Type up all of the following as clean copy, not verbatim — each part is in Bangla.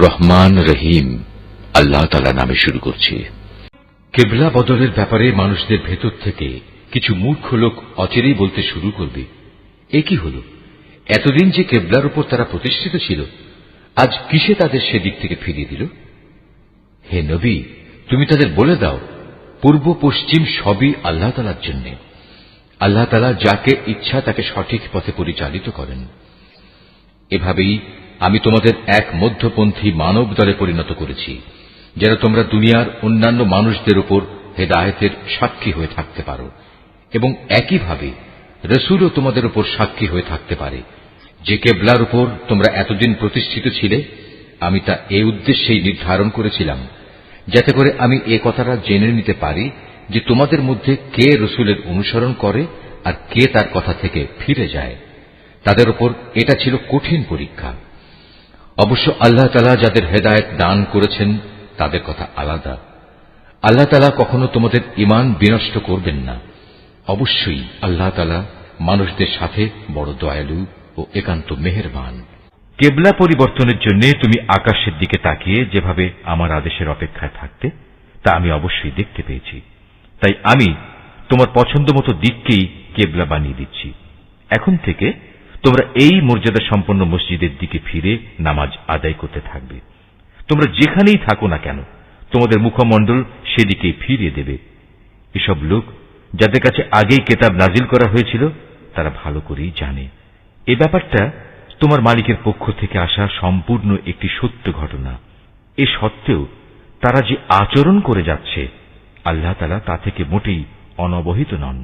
রহমান রহিম আল্লাহ তাআলা নামে শুরু করছি। কিবলা বদলের ব্যাপারে মানুষদের ভেতর থেকে কিছু মূর্খ লোক অচিরেই বলতে শুরু করবে, এ কি হল? এতদিন যে কিবলার উপর তারা প্রতিষ্ঠিত ছিল, আজ কিসে তাদের সেদিক থেকে ফিরিয়ে দিল? হে নবী, তুমি তাদের বলে দাও, পূর্ব পশ্চিম সবই আল্লাহ তাআলার জন্য। আল্লাহ তাআলা যাকে ইচ্ছা তাকে সঠিক পথে পরিচালিত করেন। এভাবেই আমি তোমাদের এক মধ্যপন্থী মানব দলে পরিণত করেছি, যেন তোমরা দুনিয়ার অন্যান্য মানুষদের উপর হেদায়েতের সাক্ষী হয়ে থাকতে পারো, এবং একইভাবে রসুলও তোমাদের উপর সাক্ষী হয়ে থাকতে পারে। যে কেবলার উপর তোমরা এতদিন প্রতিষ্ঠিত ছিলে, আমি তা এই উদ্দেশ্যেই নির্ধারণ করেছিলাম, যাতে করে আমি এ কথাটা জেনে নিতে পারি যে তোমাদের মধ্যে কে রসুলের অনুসরণ করে আর কে তার কথা থেকে ফিরে যায়। তাদের উপর এটা ছিল কঠিন পরীক্ষা। অবশ্য আল্লাহ তাআলা যাদের হেদায়েত দান করেছেন তাদের কথা আলাদা। আল্লাহ তাআলা কখনো তোমাদের ঈমান বিনষ্ট করবেন না। অবশ্যই আল্লাহ তাআলা মানুষদের সাথে বড় দয়ালু ও একান্ত মেহেরবান। কেবলা পরিবর্তনের জন্য তুমি আকাশের দিকে তাকিয়ে যেভাবে আমার আদেশের অপেক্ষায় থাকতে, তা আমি অবশ্যই দেখতে পেয়েছি। তাই আমি তোমার পছন্দ মতো দিককেই কেবলা বানিয়ে দিচ্ছি। এখন থেকে তোমরা এই মর্যাদা সম্পন্ন মসজিদের দিকে ফিরে নামাজ আদায় করতে থাকবে। তোমরা যেখানেই থাকো না কেন, তোমাদের মুখমণ্ডল সেদিকে ফিরিয়ে দেবে। এসব লোক যাদের কাছে আগেই কিতাব নাজিল করা হয়েছিল, তারা ভালো করেই জানে এ ব্যাপারটা তোমার মালিকের পক্ষ থেকে আসা সম্পূর্ণ একটি সত্য ঘটনা। এ সত্ত্বেও তারা যে আচরণ করে যাচ্ছে, আল্লাহ তাআলা তা থেকে মোটেই অনবহিত নন।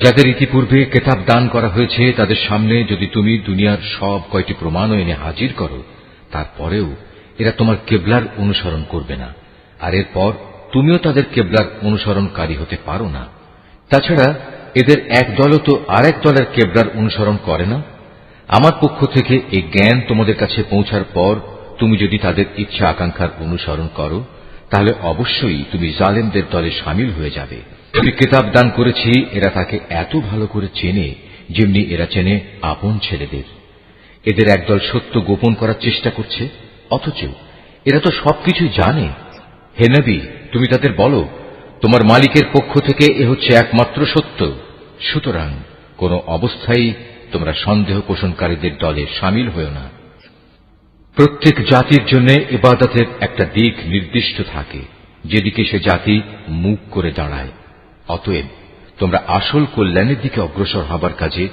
যাদের ইতিপূর্বে কিতাব দান করা হয়েছে, তাদের সামনে যদি তুমি দুনিয়ার সব কয়টি প্রমাণও এনে হাজির করো, তারপরেও এরা তোমার কেবলার অনুসরণ করবে না, আর এরপর তুমিও তাদের কেবলার অনুসরণকারী হতে পারো না। তাছাড়া এদের এক দলও তো আরেক দলের কেবলার অনুসরণ করে না। আমার পক্ষ থেকে এই জ্ঞান তোমাদের কাছে পৌঁছার পর তুমি যদি তাদের ইচ্ছা আকাঙ্ক্ষার অনুসরণ করো, তাহলে অবশ্যই তুমি জালেমদের দলে শামিল হয়ে যাবে। আমি কিতাব দান করেছি, এরা তাকে এত ভালো করে চেনে যেমনি এরা চেনে আপন ছেলেদের। এদের একদল সত্য গোপন করার চেষ্টা করছে, অথচ এরা তো সবকিছুই জানে। হে নবী, তুমি তাদের বলো, তোমার মালিকের পক্ষ থেকে এ হচ্ছে একমাত্র সত্য। সুতরাং কোন অবস্থায় তোমরা সন্দেহ পোষণকারীদের দলে শামিল হও না। প্রত্যেক জাতির জন্য ইবাদতের একটা দিক নির্দিষ্ট থাকে, যেদিকে সে জাতি মুখ করে দাঁড়ায়। অতএব তোমরা আসল কল্যাণের দিকে অগ্রসর হবার কাজে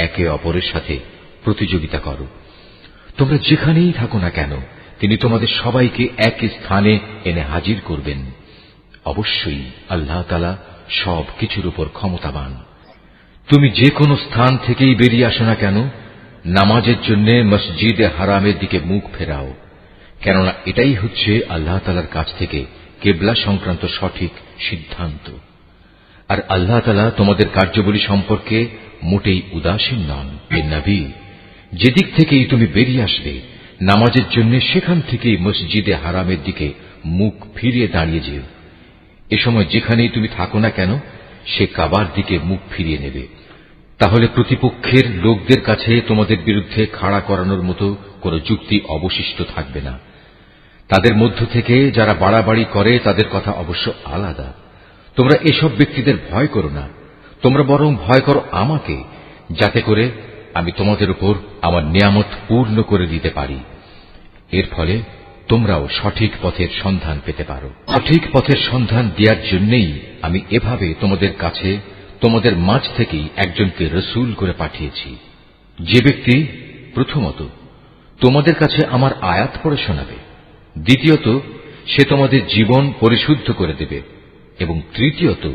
একে অপরের সাথে প্রতিযোগিতা করো। তোমরা যেখানেই থাকো না কেন, তিনি তোমাদের সবাইকে এক স্থানে এনে হাজির করবেন। অবশ্যই আল্লাহ তাআলা সব কিছুর উপর ক্ষমতাবান। তুমি যে কোনো স্থান থেকেই বেরিয়ে আসো না কেন, নামাজের জন্য মসজিদে হারামের দিকে মুখ ফেরাও, কেননা এটাই হচ্ছে আল্লাহ তাআলার কাছ থেকে কিবলা সংক্রান্ত সঠিক সিদ্ধান্ত। আর আল্লাহ তাআলা তোমাদের কার্যাবলী সম্পর্কে মোটেই উদাসীন নন। হে নবী, যেদিক থেকেই তুমি বেরিয়ে আসবে নামাজের জন্য, সেখান থেকেই মসজিদে হারামের দিকে মুখ ফিরিয়ে দাঁড়িয়ে যেও। এ সময় যেখানেই তুমি থাকো না কেন, সে কাবার দিকে মুখ ফিরিয়ে নেবে। তাহলে প্রতিপক্ষের লোকদের কাছে তোমাদের বিরুদ্ধে খাড়া করানোর মতো কোন যুক্তি অবশিষ্ট থাকবে না। তাদের মধ্য থেকে যারা বাড়াবাড়ি করে তাদের কথা অবশ্য আলাদা। তোমরা এসব ব্যক্তিদের ভয় করো না, তোমরা বরং ভয় করো আমাকে, যাতে করে আমি তোমাদের উপর আমার নিয়ামত পূর্ণ করে দিতে পারি। এর ফলে তোমরাও সঠিক পথের সন্ধান পেতে পারো। সঠিক পথের সন্ধান দেওয়ার জন্যই আমি এভাবে তোমাদের কাছে তোমাদের মাঝ থেকেই একজনকে রসুল করে পাঠিয়েছি, যে ব্যক্তি প্রথমত তোমাদের কাছে আমার আয়াত পড়ে শোনাবে, দ্বিতীয়ত সে তোমাদের জীবন পরিশুদ্ধ করে দেবে, এবং তৃতীয়ত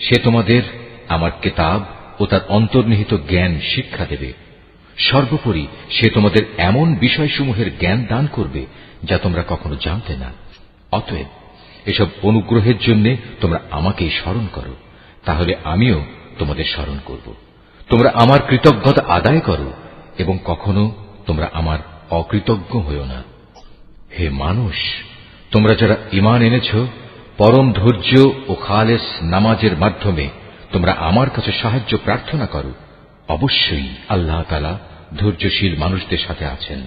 সে তোমাদের আমার কিতাব ও তার অন্তর্নিহিত জ্ঞান শিক্ষা দেবে। সর্বোপরি সে তোমাদের এমন বিষয়সমূহের জ্ঞান দান করবে যা তোমরা কখনো জানতে না। অতএব এসব অনুগ্রহের জন্য তোমরা আমাকেই স্মরণ করো, তাহলে আমিও তোমাদের স্মরণ করব। তোমরা আমার কৃতজ্ঞতা আদায় করো এবং কখনো তোমরা আমার অকৃতজ্ঞ হইও না। হে মানুষ, তোমরা যারা ঈমান এনেছ, পরম ধৈর্য ও খালেস নামাজের মাধ্যমে তোমরা আমার কাছে সাহায্য প্রার্থনা করো। অবশ্যই আল্লাহ তাআলা ধৈর্যশীল মানুষদের সাথে আছেন।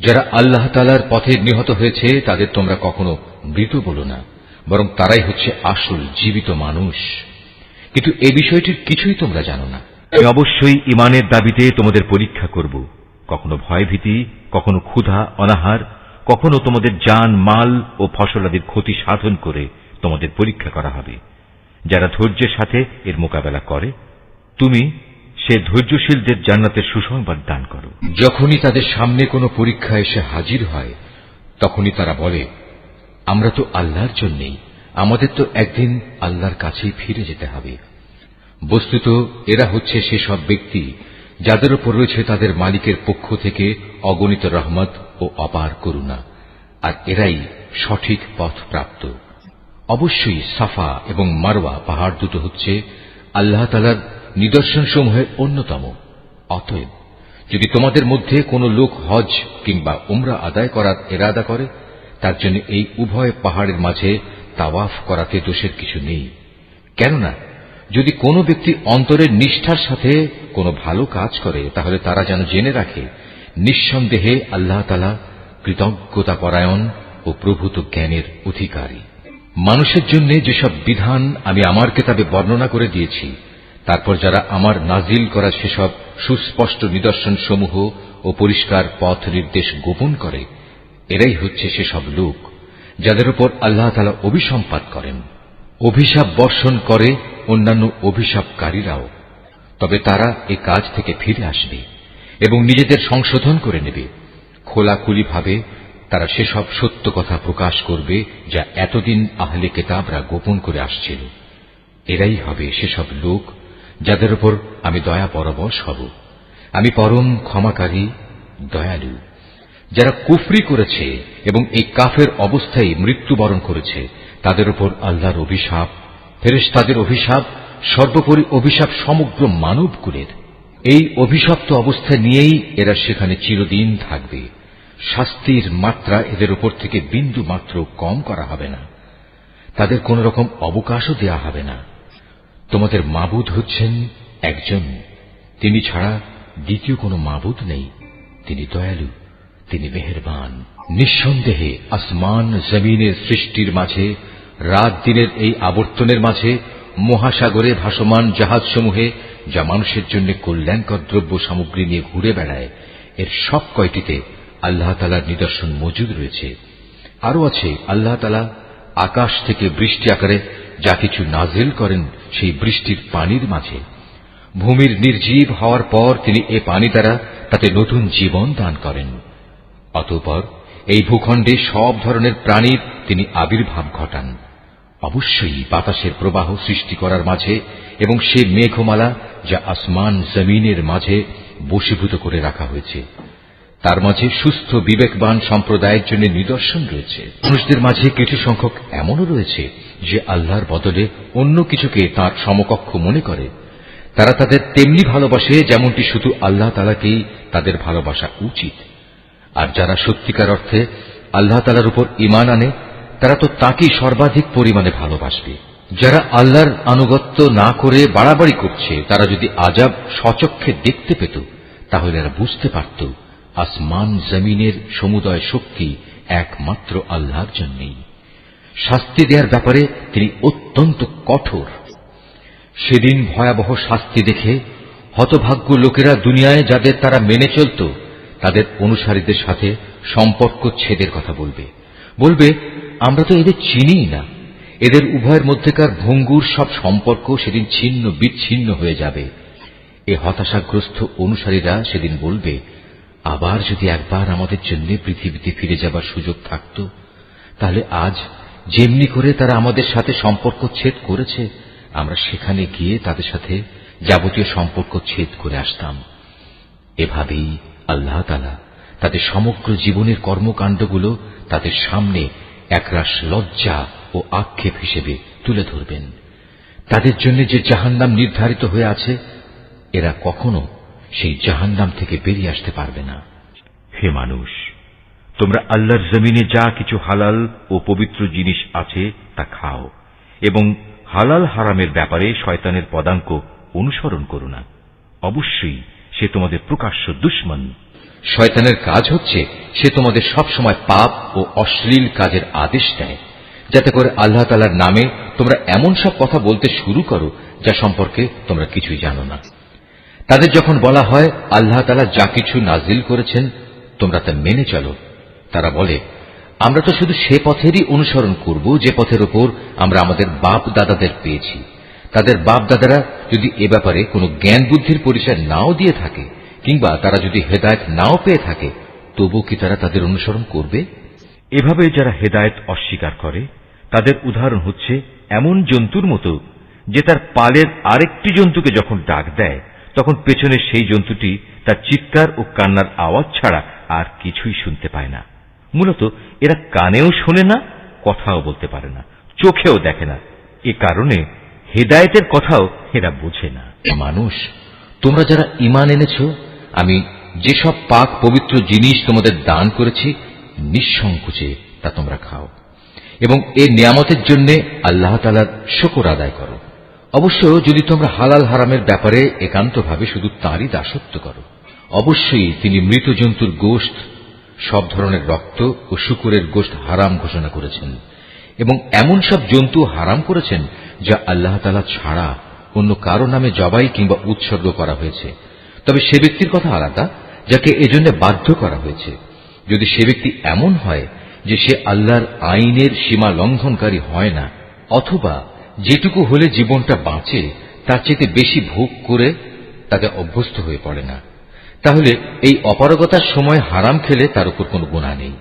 যারা আল্লাহ তাআলার পথে নিহত হয়েছে তাদের তোমরা কখনো মৃত বলো না, বরং তারাই হচ্ছে আসল জীবিত মানুষ। কিন্তু এই বিষয়টির কিছুই তোমরা জানো না। আমি অবশ্যই ঈমানের দাবিতে তোমাদের পরীক্ষা করব, কখনো ভয়ভীতি, কখনো ক্ষুধা অনাহার, কখনো তোমাদের জান মাল ও ফসলাদির ক্ষতি সাধন করে তোমাদের পরীক্ষা করা হবে। যারা ধৈর্যের সাথে এর মোকাবেলা করে, তুমি সে ধৈর্যশীলদের জান্নাতের সুসংবাদ দান করো। যখনই তাদের সামনে কোনো পরীক্ষা এসে হাজির হয়, তখনই তারা বলে, আমরা তো আল্লাহর জন্যেই, আমাদের তো একদিন আল্লাহর কাছেই ফিরে যেতে হবে। বস্তুত এরা হচ্ছে সেসব ব্যক্তি যাদের উপর রয়েছে তাদের মালিকের পক্ষ থেকে অগণিত রহমত ও অপার করুণা, আর এরাই সঠিক পথ প্রাপ্ত। অবশ্যই সাফা এবং মারওয়া পাহাড় দুটো হচ্ছে আল্লাহ তাআলার নিদর্শনসমূহের অন্যতম। অতএব যদি তোমাদের মধ্যে কোনো লোক হজ কিংবা উমরা আদায় করার ইরাদা করে, তার জন্য এই উভয় পাহাড়ের মাঝে তাওয়াফ করাতে দোষের কিছু নেই। কেননা যদি কোনো ব্যক্তি অন্তরের নিষ্ঠার সাথে কোনো ভালো কাজ করে, তাহলে তারা যেন জেনে রাখে, নিঃসন্দেহে আল্লাহ তাআলা কৃতজ্ঞতা পরায়ণ ও প্রভূত জ্ঞানের অধিকারী। মানুষের জন্য যেসব বিধান আমি আমার কিতাবে বর্ণনা করে দিয়েছি, তারপর যারা আমার নাজিল করা সেসব সুস্পষ্ট নিদর্শন সমূহ ও পরিষ্কার পথ নির্দেশ গোপন করে, এরাই হচ্ছে সেসব লোক যাদের উপর আল্লাহ তাআলা অভিসম্পাত করেন। অভিশাপ বর্ষণ করে অন্যান্য অভিশাপকারীরাও, তবে তারা এই কাজ থেকে ফিরে আসবে এবং নিজেদের সংশোধন করে নেবে। খোলাখুলিভাবে তারা সেসব সত্য কথা প্রকাশ করবে যা এতদিন আহলে কিতাবরা গোপন করে আসছিল। এরাই হবে সেসব লোক যাদের উপর আমি দয়া পরবশ হব। আমি পরম ক্ষমাকারী, দয়ালু। যারা কুফরি করেছে এবং এই কাফের অবস্থায় মৃত্যুবরণ করেছে, তাদের উপর আল্লাহর অভিশাপ, ফেরেশতাদের অভিশাপ, সর্বোপরি অভিশাপ সমগ্র মানবকুলের। এই অভিশপ্ত অবস্থা নিয়েই এরা সেখানে চিরদিন থাকবে। শাস্তির মাত্রা এদের উপর থেকে বিন্দু মাত্র কম করা হবে না, তাদের কোন রকম অবকাশও দেয়া হবে না। তোমাদের মাবুদ হচ্ছেন একজন, তিনি ছাড়া দ্বিতীয় কোনো মাবুদ নেই। তিনি দয়ালু, তিনি মেহেরবান। নিঃসন্দেহে আসমান জমিনের সৃষ্টির মাঝে, রাত দিনের এই আবর্তনের মাঝে, মহাসাগরে ভাসমান জাহাজসমূহে যা মানুষের জন্য কল্যাণকর দ্রব্য সামগ্রী নিয়ে ঘুরে বেড়ায়, এর সব কয়টিতে আল্লাহ তাআলার নিদর্শন মজুদ রয়েছে। আরো আছে আল্লাহ তাআলা আকাশ থেকে বৃষ্টি আকারে যা কিছু নাজিল করেন সেই বৃষ্টির পানির মাঝে। ভূমির নির্জীব হওয়ার পর তিনি এ পানি দ্বারা তাতে নতুন জীবন দান করেন। অতঃপর এই ভূখণ্ডে সব ধরনের প্রাণীর তিনি আবির্ভাব ঘটান। অবশ্যই বাতাসের প্রবাহ সৃষ্টি করার মাঝে এবং সে মেঘমালা যা আসমান জমিনের মাঝে বশীভূত করে রাখা হয়েছে, তার মাঝে সুস্থ বিবেকবান সম্প্রদায়ের জন্য নিদর্শন রয়েছে। মানুষদের মাঝে কিছু সংখ্যক এমনও রয়েছে যে আল্লাহর বদলে অন্য কিছুকে তার সমকক্ষ মনে করে। তারা তাদের তেমনি ভালোবাসে যেমনটি শুধু আল্লাহ তাআলাকেই তাদের ভালোবাসা উচিত। আর যারা সত্যিকার অর্থে আল্লাহ তাআলার উপর ঈমান আনে, তারা তো তাকেই সর্বাধিক পরিমাণে ভালোবাসবে। যারা আল্লাহর আনুগত্য না করে বাড়াবাড়ি করছে, তারা যদি আযাব স্বচক্ষে দেখতে পেত, তাহলে এরা বুঝতে পারত আসমান জমিনের সমুদয় শক্তি একমাত্র আল্লাহর জন্যই। শাস্তি দেওয়ার ব্যাপারে তিনি অত্যন্ত কঠোর। সেদিন ভয়াবহ শাস্তি দেখে হতভাগ্য লোকেরা দুনিয়ায় যাদের তারা মেনে চলত, তাদের অনুসারীদের সাথে সম্পর্ক ছেদের কথা বলবে। বলবে, আমরা তো এদের চিনিই না। এদের উভয়ের মধ্যেকার ভঙ্গুর সব সম্পর্ক সেদিন ছিন্ন বিচ্ছিন্ন হয়ে যাবে। এ হতাশাগ্রস্ত অনুসারীরা সেদিন বলবে, আবার যদি একবার আমাদের জন্য পৃথিবীতে ফিরে যাবার সুযোগ থাকত, তাহলে আজ যেমনি করে তারা আমাদের সাথে সম্পর্ক ছেদ করেছে, আমরা সেখানে গিয়ে তাদের সাথে যাবতীয় সম্পর্ক ছেদ করে আসতাম। এভাবেই আল্লাহ তাআলা তাদের সমগ্র জীবনের কর্মকাণ্ডগুলো তাদের সামনে একরাশ লজ্জা ও আক্ষেপ হিসেবে তুলে ধরবেন। তাদের জন্য যে জাহান্নাম নির্ধারিত হয়ে আছে, এরা কখনো সেই জাহান্নাম থেকে বেরিয়ে আসতে পারবে না। হে মানুষ, তোমরা আল্লাহর জমিনে যা কিছু হালাল ও পবিত্র জিনিস আছে তা খাও, এবং হালাল হারামের ব্যাপারে শয়তানের পদাঙ্ক অনুসরণ করো না। অবশ্যই সে তোমাদের প্রকাশ্য দুশমন। শয়তানের কাজ হচ্ছে সে তোমাদের সব সময় পাপ ও অশ্লীল কাজের আদেশ দেয়, যাতে করে আল্লাহ তাআলার নামে তোমরা এমন সব কথা বলতে শুরু করো যা সম্পর্কে তোমরা কিছুই জানো না। তাদের যখন বলা হয় আল্লাহ তাআলা যা কিছু নাজিল করেছেন তোমরা তা মেনে চলো, তারা বলে আমরা তো শুধু সে পথেরই অনুসরণ করব যে পথের উপর আমরা আমাদের বাপ দাদাদের পেয়েছি। তাদের বাপ দাদারা যদি এ ব্যাপারে কোনো জ্ঞান বুদ্ধির পরিচয় নাও দিয়ে থাকে, কিংবা তারা যদি হেদায়েত নাও পেয়ে থাকে, তবু কি তারা তাদের অনুসরণ করবে? এভাবে যারা হেদায়েত অস্বীকার করে তাদের উদাহরণ হচ্ছে এমন জন্তুর মতো যে তার পালের আরেকটি জন্তুকে যখন ডাক দেয় তখন পেছনে সেই জন্তুটি তার চিৎকার ও কান্নার আওয়াজ ছাড়া আর কিছুই শুনতে পায় না। মূলত এরা কানেও শোনে না, কথাও বলতে পারে না, চোখেও দেখে না। এ কারণে হেদায়েতের কথাও এরা বোঝে না। মানুষ, তোমরা যারা ঈমান এনেছ, আমি যেসব পাক পবিত্র জিনিস তোমাদের দান করেছি নিঃসংকোচে তা তোমরা খাও এবং এ নিয়ামতের জন্য আল্লাহ তাআলার শুকর আদায় করো। অবশ্য যদি তোমরা হালাল হারামের ব্যাপারে একান্তভাবে শুধু তাঁরই দাসত্ব করো। অবশ্যই তিনি মৃত জন্তুর গোশত, সব ধরনের রক্ত ও শূকরের গোশত হারাম ঘোষণা করেছেন এবং এমন সব জন্তু হারাম করেছেন যা আল্লাহ তাআলা ছাড়া অন্য কারো নামে জবাই কিংবা উৎসর্গ করা হয়েছে। তবে সে ব্যক্তির কথা আলাদা যাকে এজন্য বাধ্য করা হয়েছে। যদি সে ব্যক্তি এমন হয় যে সে আল্লাহর আইনের সীমা লঙ্ঘনকারী হয় না, অথবা যেটুকু হলে জীবনটা বাঁচে তার চেয়ে বেশি ভোগ করে তাতে অভ্যস্ত হয়ে পড়ে না, তাহলে এই অপারগতার সময় হারাম খেলে তার উপর কোনো গুনাহ নেই।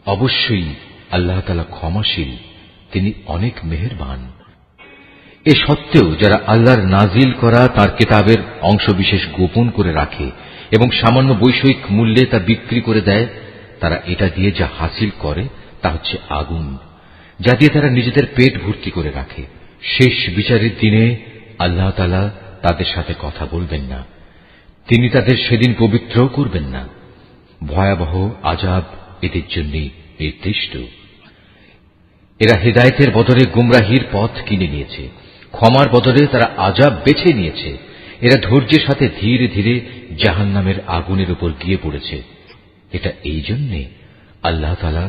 অবশ্যই আল্লাহ তাআলা ক্ষমাশীল, তিনি অনেক মেহেরবান। এ সত্ত্বেও যারা আল্লাহর নাজিল করা তাঁর কিতাবের অংশবিশেষ গোপন করে রাখে এবং সামান্য বৈষয়িক মূল্যে তা বিক্রি করে দেয়, তারা এটা দিয়ে যা হাসিল করে তা হচ্ছে আগুন, যা দিয়ে তারা নিজেদের পেট ভর্তি করে রাখে। শেষ বিচারের দিনে আল্লাহ তাআলা তাদের সাথে কথা বলবেন না, তিনি তাদের সেদিন পবিত্র করবেন না। ভয়াবহ আযাব এদের জন্য নির্দিষ্ট। এরা হেদায়েতের বদলে গুমরাহির পথ কিনে নিয়েছে, ক্ষমার বদলে তারা আযাব বেছে নিয়েছে। এরা ধৈর্যের সাথে ধীরে ধীরে জাহান্নামের আগুনের উপর গিয়ে পড়েছে। এটা এই জন্যে আল্লাহ তাআলা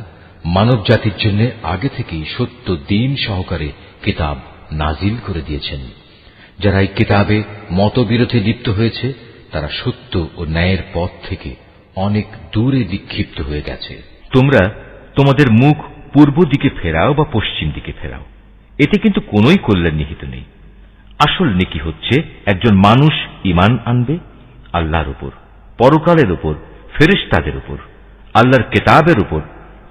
মানব জাতির জন্য আগে থেকেই সত্য দ্বীন সহকারে কিতাব নাজিল করে দিয়েছেন। যারা এই কিতাবে মতবিরোধে লিপ্ত হয়েছে তারা সত্য ও ন্যায়ের পথ থেকে অনেক দূরে বিক্ষিপ্ত হয়ে গেছে। তোমরা তোমাদের মুখ পূর্ব দিকে ফেরাও বা পশ্চিম দিকে ফেরাও, এতে কিন্তু কোনোই কল্যাণ নিহিত নেই। আসল নেকি হচ্ছে একজন মানুষ ঈমান আনবে আল্লাহর উপর, পরকালের উপর, ফেরেশতাদের উপর, আল্লাহর কিতাবের উপর,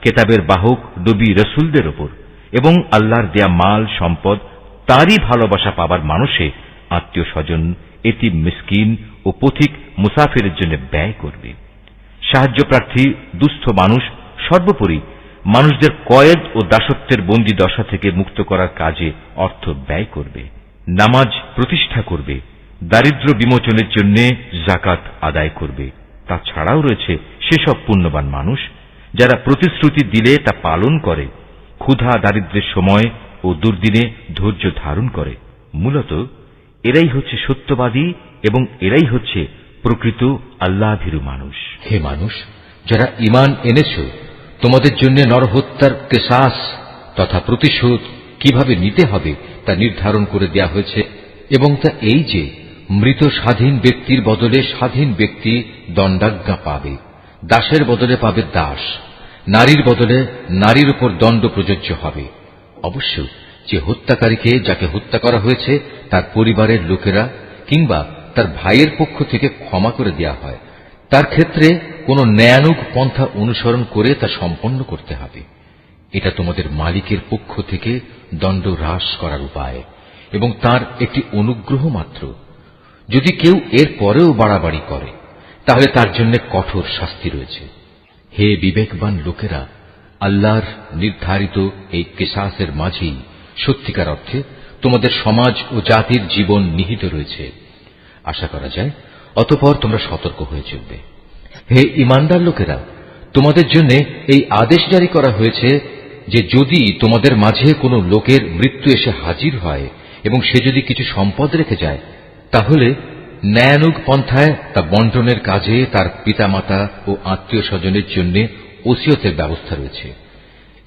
কিতাবের বাহক নবী রাসূলদের উপর এবং আল্লাহর দেয়া মাল সম্পদ তারই ভালোবাসা পাবার মানুষে আত্মীয় স্বজন, এতিম মিসকিন ও পথিক মুসাফিরের জন্য ব্যয় করবে। সাহায্য প্রার্থী দুস্থ মানুষ, সর্বোপরি মানুষদের কয়েদ ও দাসত্বের বন্দী দশা থেকে মুক্ত করার কাজে অর্থ ব্যয় করবে। নামাজ প্রতিষ্ঠা করবে, দারিদ্র্য বিমোচনের জন্য যাকাত আদায় করবে। তাছাড়াও রয়েছে সেসব পুণ্যবান মানুষ যারা প্রতিশ্রুতি দিলে তা পালন করে, ক্ষুধা দারিদ্র্যের সময় ও দুর্দিনে ধৈর্য ধারণ করে। মূলত এরাই হচ্ছে সত্যবাদী এবং এরাই হচ্ছে প্রকৃত আল্লাহভীরু মানুষ। হে মানুষ, যারা ঈমান এনেছ, তোমাদের জন্য নরহত্যার কিসাস তথা প্রতিশোধ কিভাবে নিতে হবে তা নির্ধারণ করে দেয়া হয়েছে এবং তা এই যে মৃত স্বাধীন ব্যক্তির বদলে স্বাধীন ব্যক্তি দণ্ডাজ্ঞা পাবে, দাসের বদলে পাবে দাস, নারীর বদলে নারীর উপর দণ্ড প্রযোজ্য হবে। অবশ্য যে হত্যাকারীকে যাকে হত্যা করা হয়েছে তার পরিবারের লোকেরা কিংবা তার ভাইয়ের পক্ষ থেকে ক্ষমা করে দেয়া হয়, তার ক্ষেত্রে কোন ন্যায়ানুগ পন্থা অনুসরণ করে তা সম্পন্ন করতে হবে। এটা তোমাদের মালিকের পক্ষ থেকে দণ্ড হ্রাস করার উপায় এবং তার একটি অনুগ্রহ মাত্র। যদি কেউ এর পরেও বাড়াবাড়ি করে তাহলে তার জন্য কঠোর শাস্তি রয়েছে। হে বিবেকবান লোকেরা, আল্লাহর নির্ধারিত এই কিসাসের মাঝেই সত্যিকার অর্থে তোমাদের সমাজ ও জাতির জীবন নিহিত রয়েছে। আশা করা যায় অতঃপর তোমরা সতর্ক হয়ে চলবে। হে ঈমানদার লোকেরা, তোমাদের জন্য এই আদেশ জারি করা হয়েছে যে যদি তোমাদের মাঝে কোনো লোকের মৃত্যু এসে হাজির হয় এবং সে যদি কিছু সম্পদ রেখে যায়, তাহলে ন্যায়ানুগ পন্থায় তা বন্টনের কাজে তার পিতামাতা ও আত্মীয় স্বজনের জন্য ওসিয়তের ব্যবস্থা রয়েছে।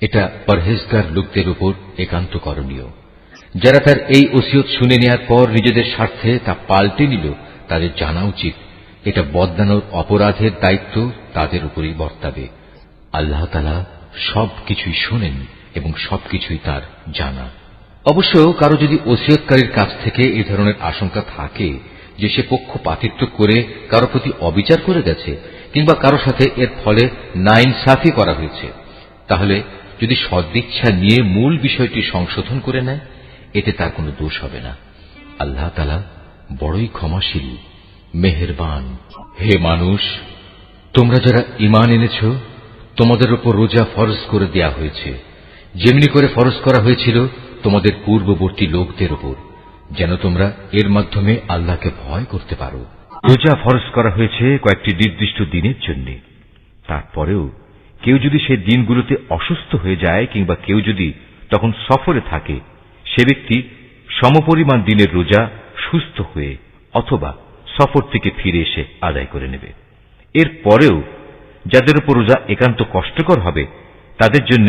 এটা পরহেজগার লোকদের উপর একান্ত করণীয়। যারা তার এই ওসিয়ত শুনে নেওয়ার পর নিজেদের স্বার্থে তা পাল্টে নিল, তাদের জানা উচিত এটা বদলানোর অপরাধের দায়িত্ব তাদের উপরই বর্তাবে। আল্লাহ তাআলা সবকিছুই শোনেন এবং সবকিছুই তার জানা। অবশ্য কারো যদি ওসিয়তকারীর কাছ থেকে এই ধরনের আশঙ্কা থাকে যে সে পক্ষপাতিত্ব করে কারো প্রতি অবিচার করে গেছে কিংবা কারো সাথে এর ফলে নাইনসাফি করা হয়েছে, তাহলে যদি সদিচ্ছা নিয়ে মূল বিষয়টি সংশোধন করে নেয়, এতে তার কোনো দোষ হবে না। আল্লাহ তাআলা বড়ই ক্ষমাশীল, মেহেরবান। হে মানুষ, তোমরা যারা ঈমান এনেছ, তোমাদের উপর রোজা ফরজ করে দেয়া হয়েছে, যেমনি করে ফরজ করা হয়েছিল তোমাদের পূর্ববর্তী লোকদের উপর, যেন তোমরা এর মাধ্যমে আল্লাহকে ভয় করতে পারো। রোজা ফরজ করা হয়েছে কয়েকটি নির্দিষ্ট দিনের জন্য। তারপরেও কেউ যদি সেই দিনগুলোতে অসুস্থ হয়ে যায় কিংবা কেউ যদি তখন সফরে থাকে, সে ব্যক্তি সমপরিমাণ দিনের রোজা সুস্থ হয়ে অথবা সফর থেকে ফিরে এসে আদায় করে নেবে। এর পরেও যাদের উপর রোজা একান্ত কষ্টকর হবে, তাদের জন্য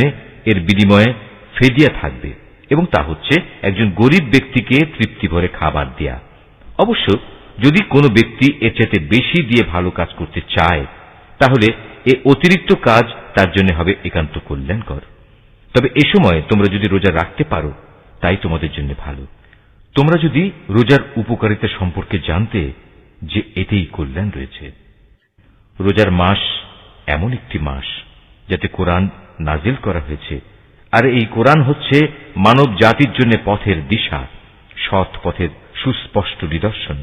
এর বিনিময়ে ফেদিয়া থাকবে, এবং তা হচ্ছে একজন গরিব ব্যক্তিকে তৃপ্তি ভরে খাবার দেয়া। অবশ্য যদি কোনো ব্যক্তি এর চাইতে বেশি দিয়ে ভালো কাজ করতে চায়, তাহলে এ অতিরিক্ত কাজ তার জন্য হবে একান্ত কল্যাণকর। তবে এ সময় তোমরা যদি রোজা রাখতে পারো, তাই তোমাদের জন্য ভালো। তোমরা যদি রোজার উপকারিতা সম্পর্কে জানতে যে এতেই কল্যাণ রয়েছে। রোজার মাস এমন একটি মাস যাতে কোরআন নাজিল করা হয়েছে, আর এই কোরআন হচ্ছে মানব জাতির জন্য পথের দিশা, সৎ পথের সুস্পষ্ট নিদর্শন,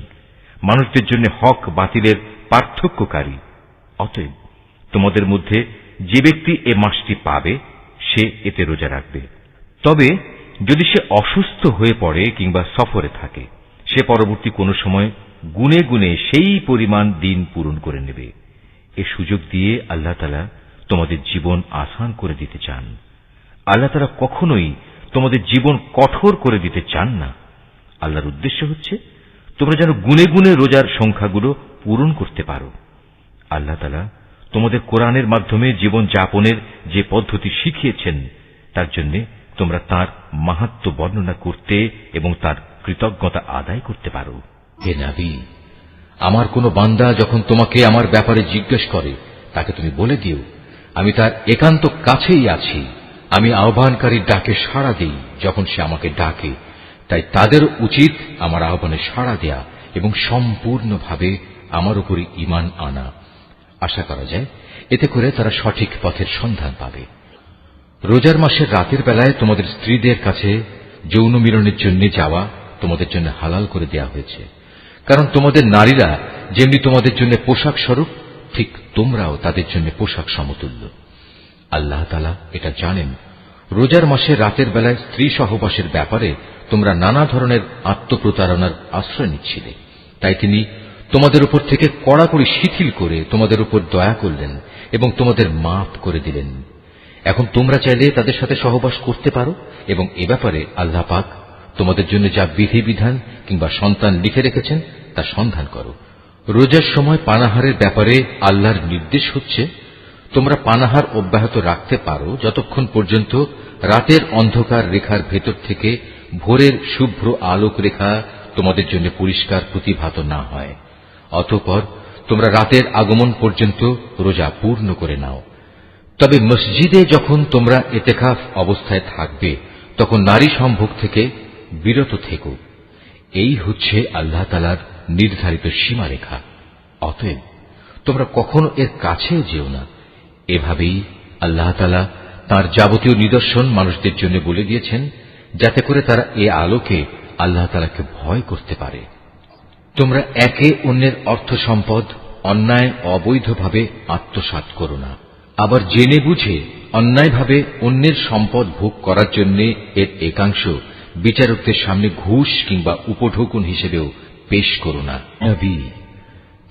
মানুষদের জন্য হক বাতিলের পার্থক্যকারী। অতএব তোমাদের মধ্যে যে ব্যক্তি এ মাসটি পাবে, সে এতে রোজা রাখবে। তবে যদি সে অসুস্থ হয়ে পড়ে কিংবা সফরে থাকে, সে পরবর্তী কোনো সময় গুনে গুনে সেই পরিমাণ দিন পূরণ করে নেবে। এ সুযোগ দিয়ে আল্লাহ তাআলা তোমাদের জীবন আসান করে দিতে চান। আল্লাহ তাআলা কখনোই তোমাদের জীবন কঠোর করে দিতে চান না। আল্লাহর উদ্দেশ্য হচ্ছে তোমরা যেন গুনে গুনে রোজার সংখ্যাগুলো পূরণ করতে পারো। আল্লাহ তাআলা তোমাদের কোরআনের মাধ্যমে জীবন যাপনের যে পদ্ধতি শিখিয়েছেন, তার জন্য তোমরা তার মাহাত্ম্য বর্ণনা করতে এবং তার কৃতজ্ঞতা আদায় করতে পারো। হে নবী, আমার কোন বান্দা যখন তোমাকে আমার ব্যাপারে জিজ্ঞেস করে, তাকে তুমি বলে দিও, আমি তার একান্ত কাছেই আছি। আমি আহ্বানকারীর ডাকে সাড়া দিই যখন সে আমাকে ডাকে। তাই তাদের উচিত আমার আহ্বানে সাড়া দেয়া এবং সম্পূর্ণভাবে আমার উপরই ঈমান আনা। আশা করা যায় এতে করে তারা সঠিক পথের সন্ধান পাবে। রোজার মাসের রাতের বেলায় তোমাদের স্ত্রীদের কাছে যৌন মিলনের জন্য যাওয়া তোমাদের জন্য হালাল করে দেয়া হয়েছে, কারণ তোমাদের নারীরা যেমনি তোমাদের জন্য পোশাক স্বরূপ, ঠিক তোমরাও তাদের জন্য পোশাক সমতুল্য। আল্লাহ তাআলা এটা জানেন। রোজার মাসে রাতের বেলায় স্ত্রী সহবাসের ব্যাপারে তোমরা নানা ধরনের আত্মপ্রতারণার আশ্রয় নিচ্ছিলে, তাই তিনি তোমাদের উপর থেকে কড়াকড়ি শিথিল করে তোমাদের উপর দয়া করলেন এবং তোমাদের মাফ করে দিলেন। এখন তোমরা চাইলে তাদের সাথে সহবাস করতে পারো, এবং এ ব্যাপারে আল্লাহ পাক তোমাদের জন্য যা বিধিবিধান কিংবা সন্তান লিখে রেখেছেন তা সন্ধান করো। রোজার সময় পানাহারের ব্যাপারে আল্লাহর নির্দেশ হচ্ছে, তোমরা পানাহার অব্যাহত রাখতে পারো যতক্ষণ পর্যন্ত রাতের অন্ধকার রেখার ভেতর থেকে ভোরের শুভ্র আলোক রেখা তোমাদের জন্য পরিষ্কার প্রতিভাত না হয়। অতঃপর তোমরা রাতের আগমন পর্যন্ত রোজা পূর্ণ করে নাও। তবে মসজিদে যখন তোমরা ইতিকাফ অবস্থায় থাকবে, তখন নারী সম্ভোগ থেকে বিরত থেকো। এই হচ্ছে আল্লাহ তাআলার নির্ধারিত সীমারেখা। অতএব তোমরা কখনো এর কাছেও যেও না। এভাবেই আল্লাহ তাআলা তাঁর যাবতীয় নিদর্শন মানুষদের জন্য বলে দিয়েছেন, যাতে করে তারা এ আলোকে আল্লাহ তাআলাকে ভয় করতে পারে। তোমরা একে অন্যের অর্থ সম্পদ অন্যায় অবৈধভাবে আত্মসাৎ করো না। আবার জেনে বুঝে অন্যায়ভাবে অন্যের সম্পদ ভোগ করার জন্য এর একাংশ বিচারকদের সামনে ঘুষ কিংবা উপঢৌকন হিসেবেও পেশ করো না। নবী,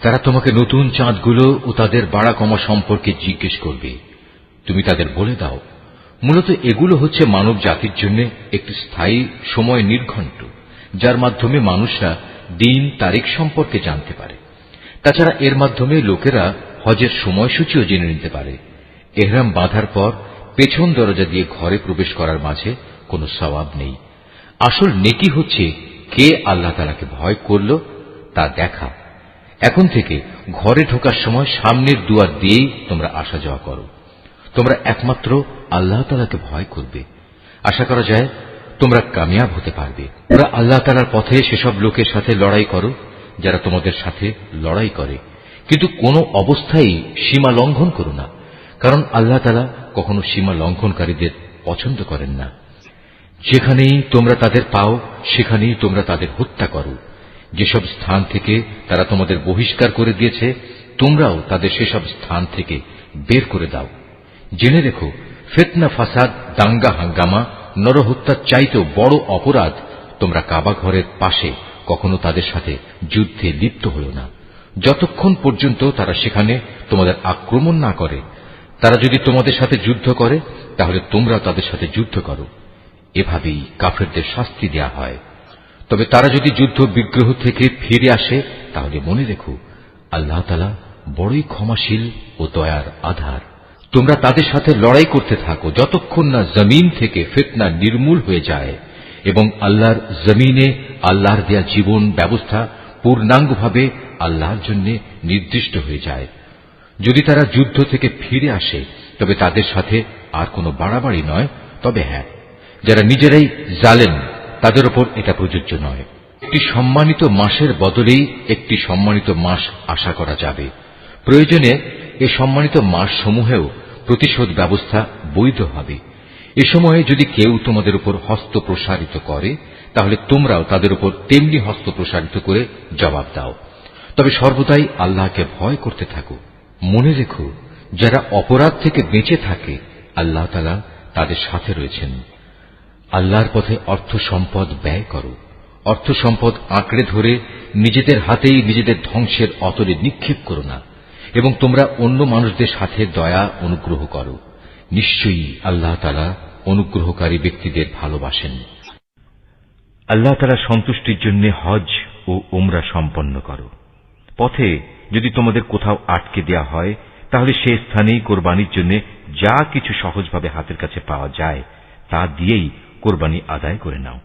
তারা তোমাকে নতুন চাঁদগুলো ও তাদের বাড়া কমা সম্পর্কে জিজ্ঞেস করবে। তুমি তাদের বলে দাও, মূলত এগুলো হচ্ছে মানব জাতির জন্য একটি স্থায়ী সময় নির্ঘণ্ট, যার মাধ্যমে মানুষরা দিন তারিখ সম্পর্কে জানতে পারে। তাছাড়া এর মাধ্যমে লোকেরা হজের সময়সূচিও জেনে নিতে পারে। এহরাম বাঁধার পর পেছন দরজা দিয়ে ঘরে প্রবেশ করার মাঝে কোনো সওয়াব নেই। আসল নেকি হচ্ছে কে আল্লাহ তাআলাকে ভয় করল তা দেখা। এখন থেকে ঘরে ঢোকার সময় সামনের দুয়ার দিয়েই তোমরা আসা যাওয়া করো। তোমরা একমাত্র আল্লাহ তাআলাকে ভয় করবে। আশা করা যায় তোমরা কামিয়াব হতে পারবে। তোমরা আল্লাহ তাআলার পথে সেসব লোকের সাথে লড়াই করো যারা তোমাদের সাথে লড়াই করে, কিন্তু কোনো অবস্থায় সীমা লঙ্ঘন করো না, কারণ আল্লাহ তাআলা কখনো সীমা লঙ্ঘনকারীদের পছন্দ করেন না। যেখানেই তোমরা তাদের পাও সেখানেই তোমরা তাদের হত্যা করো। যেসব স্থান থেকে তারা তোমাদের বহিষ্কার করে দিয়েছে তোমরাও তাদের সেসব স্থান থেকে বের করে দাও। জেনে রেখো, ফিতনা, ফাসাদ, দাঙ্গা হাঙ্গামা, নরহত্যার চাইতেও বড় অপরাধ তোমরা কাবা ঘরের পাশে কখনো তাদের সাথে যুদ্ধে লিপ্ত হলো না, যতক্ষণ পর্যন্ত তারা সেখানে তোমাদের আক্রমণ না করে। তারা যদি তোমাদের সাথে যুদ্ধ করে তাহলে তোমরা তাদের সাথে যুদ্ধ করো। এভাবেই কাফেরদের শাস্তি দেয়া হয়। তবে তারা যদি যুদ্ধ বিগ্রহ থেকে ফিরে আসে তাহলে মনে রেখো, আল্লাহ তাআলা বড়ই ক্ষমাশীল ও দয়ার আধার। তোমরা তাদের সাথে লড়াই করতে থাকো যতক্ষণ না জমিন থেকে ফিতনা নির্মূল হয়ে যায় এবং আল্লাহর জমিনে আল্লাহর দেয়া জীবন ব্যবস্থা পূর্ণাঙ্গভাবে আল্লাহর জন্য নির্দিষ্ট হয়ে যায়। যদি তারা যুদ্ধ থেকে ফিরে আসে তবে তাদের সাথে আর কোনো বাড়াবাড়ি নয়, তবে হ্যাঁ, যারা নিজেরাই জালেম তাদের উপর এটা প্রযোজ্য নয়। একটি সম্মানিত মাসের বদলেই একটি সম্মানিত মাস আশা করা যাবে। প্রয়োজনে এই সম্মানিত মাসসমূহেও প্রতিশোধ ব্যবস্থা বৈধ হবে। এ সময়ে যদি কেউ তোমাদের উপর হস্ত প্রসারিত করে তাহলে তোমরাও তাদের উপর তেমনি হস্ত প্রসারিত করে জবাব দাও। তবে সর্বদাই আল্লাহকে ভয় করতে থাকো। মনে রেখো, যারা অপরাধ থেকে বেঁচে থাকে আল্লাহ তাআলা তাদের সাথে রয়েছেন। আল্লাহর পথে অর্থ সম্পদ ব্যয় করো। অর্থ সম্পদ আঁকড়ে ধরে নিজেদের হাতেই নিজেদের ধ্বংসের অতলে নিক্ষেপ করো না, এবং তোমরা অন্য মানুষদের সাথে দয়া অনুগ্রহ করো। নিশ্চয়ই আল্লাহ তাআলা অনুগ্রহকারী ব্যক্তিদের ভালোবাসেন। আল্লাহ তাআলার সন্তুষ্টির জন্য হজ ও উমরা সম্পন্ন করো। পথে যদি তোমাদের কোথাও আটকে দেয়া হয় তাহলে সে স্থানেই কোরবানির জন্য যা কিছু সহজভাবে হাতের কাছে পাওয়া যায় তা দিয়েই কোরবানি আদায় করে নাও।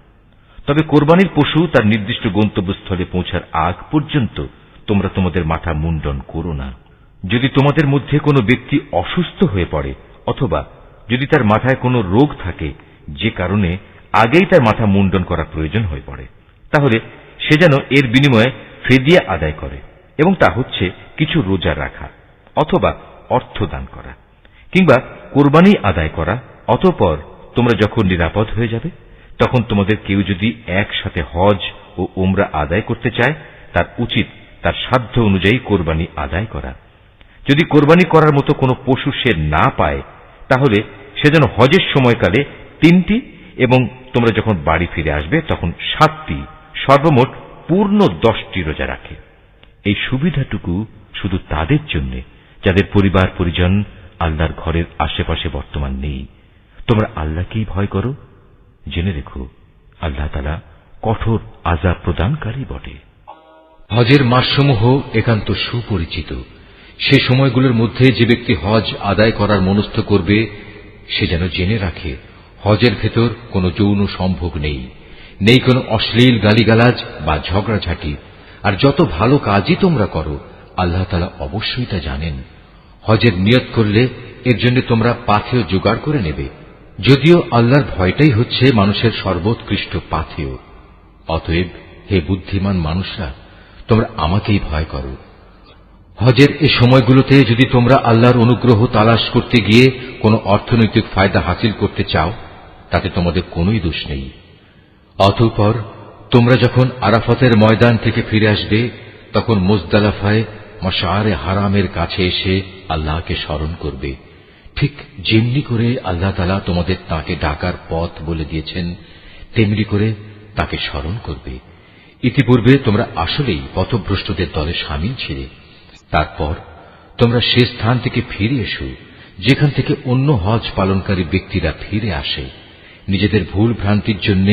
তবে কোরবানির পশু তার নির্দিষ্ট গন্তব্যস্থলে পৌঁছার আগ পর্যন্ত তোমরা তোমাদের মাথা মুন্ডন করো না। যদি তোমাদের মধ্যে কোনো ব্যক্তি অসুস্থ হয়ে পড়ে অথবা যদি তার মাথায় কোনো রোগ থাকে যে কারণে আগেই তার মাথা মুন্ডন করা প্রয়োজন হয়ে পড়ে, তাহলে সে যেন এর বিনিময়ে ফিদিয়া আদায় করে, এবং তা হচ্ছে কিছু রোজা রাখা অথবা অর্থ দান করা কিংবা কোরবানি আদায় করা। অতঃপর তোমরা যখন নিরাপদ হয়ে যাবে তখন তোমাদের কেউ যদি একসাথে হজ ও উমরা আদায় করতে চায় তার উচিত তার সাধ্য অনুযায়ী কোরবানি আদায় করা। যদি কোরবানি করার মতো কোনো পশু সে না পায় তাহলে সে যেন হজের সময়কালে 3টি এবং তোমরা যখন বাড়ি ফিরে আসবে তখন 7টি, সর্বমোট পূর্ণ 10টি রোজা রাখে। এই সুবিধাটুকু শুধু তাদের জন্য যাদের পরিবার পরিজন আল্লাহর ঘরের আশেপাশে বর্তমান নেই। তোমরা আল্লাহকেই ভয় করো। জেনে রেখো, আল্লাহ তাআলা কঠোর আযাব প্রদানকারী বটে। হজের মাসসমূহ একান্ত সুপরিচিত। সে সময়গুলোর মধ্যে যে ব্যক্তি হজ আদায় করার মনস্থ করবে সে যেন জেনে রাখে, হজের ভেতর কোনো যৌন সম্ভোগ নেই, নেই কোনো অশ্লীল গালিগালাজ বা ঝগড়াঝাটি। আর যত ভালো কাজই তোমরা করো আল্লাহ তাআলা অবশ্যই তা জানেন। হজের নিয়ত করলে এর জন্য তোমরা পাথেয় জোগাড় করে নেবে, যদিও আল্লাহর ভয়টাই হচ্ছে মানুষের সর্বোৎকৃষ্ট পাথেয়। অতএব হে বুদ্ধিমান মানুষরা, তোমরা আমাকেই ভয় করো। হজের এ সময়গুলোতে যদি তোমরা আল্লাহর অনুগ্রহ তালাশ করতে গিয়ে কোনো অর্থনৈতিক ফায়দা হাসিল করতে চাও তাতে তোমাদের কোনোই দোষ নেই। অতঃপর তোমরা যখন আরাফাতের ময়দান থেকে ফিরে আসবে তখন মুজদালিফায় মাশআরে হারামের কাছে এসে আল্লাহকে স্মরণ করবে, ঠিক যেমনি করে আল্লাহ তাআলা তোমাদের তাকে ডাকার পথ বলে দিয়েছেন তেমনি করে তাকে স্মরণ করবে। ইতিপূর্বে তোমরা আসলেই পথভ্রষ্টদের দলে শামিল ছিলে। তারপর তোমরা সে স্থান থেকে ফিরে এসো যেখান থেকে অন্য হজ পালনকারী ব্যক্তিরা ফিরে আসে। নিজেদের ভুল ভ্রান্তির জন্য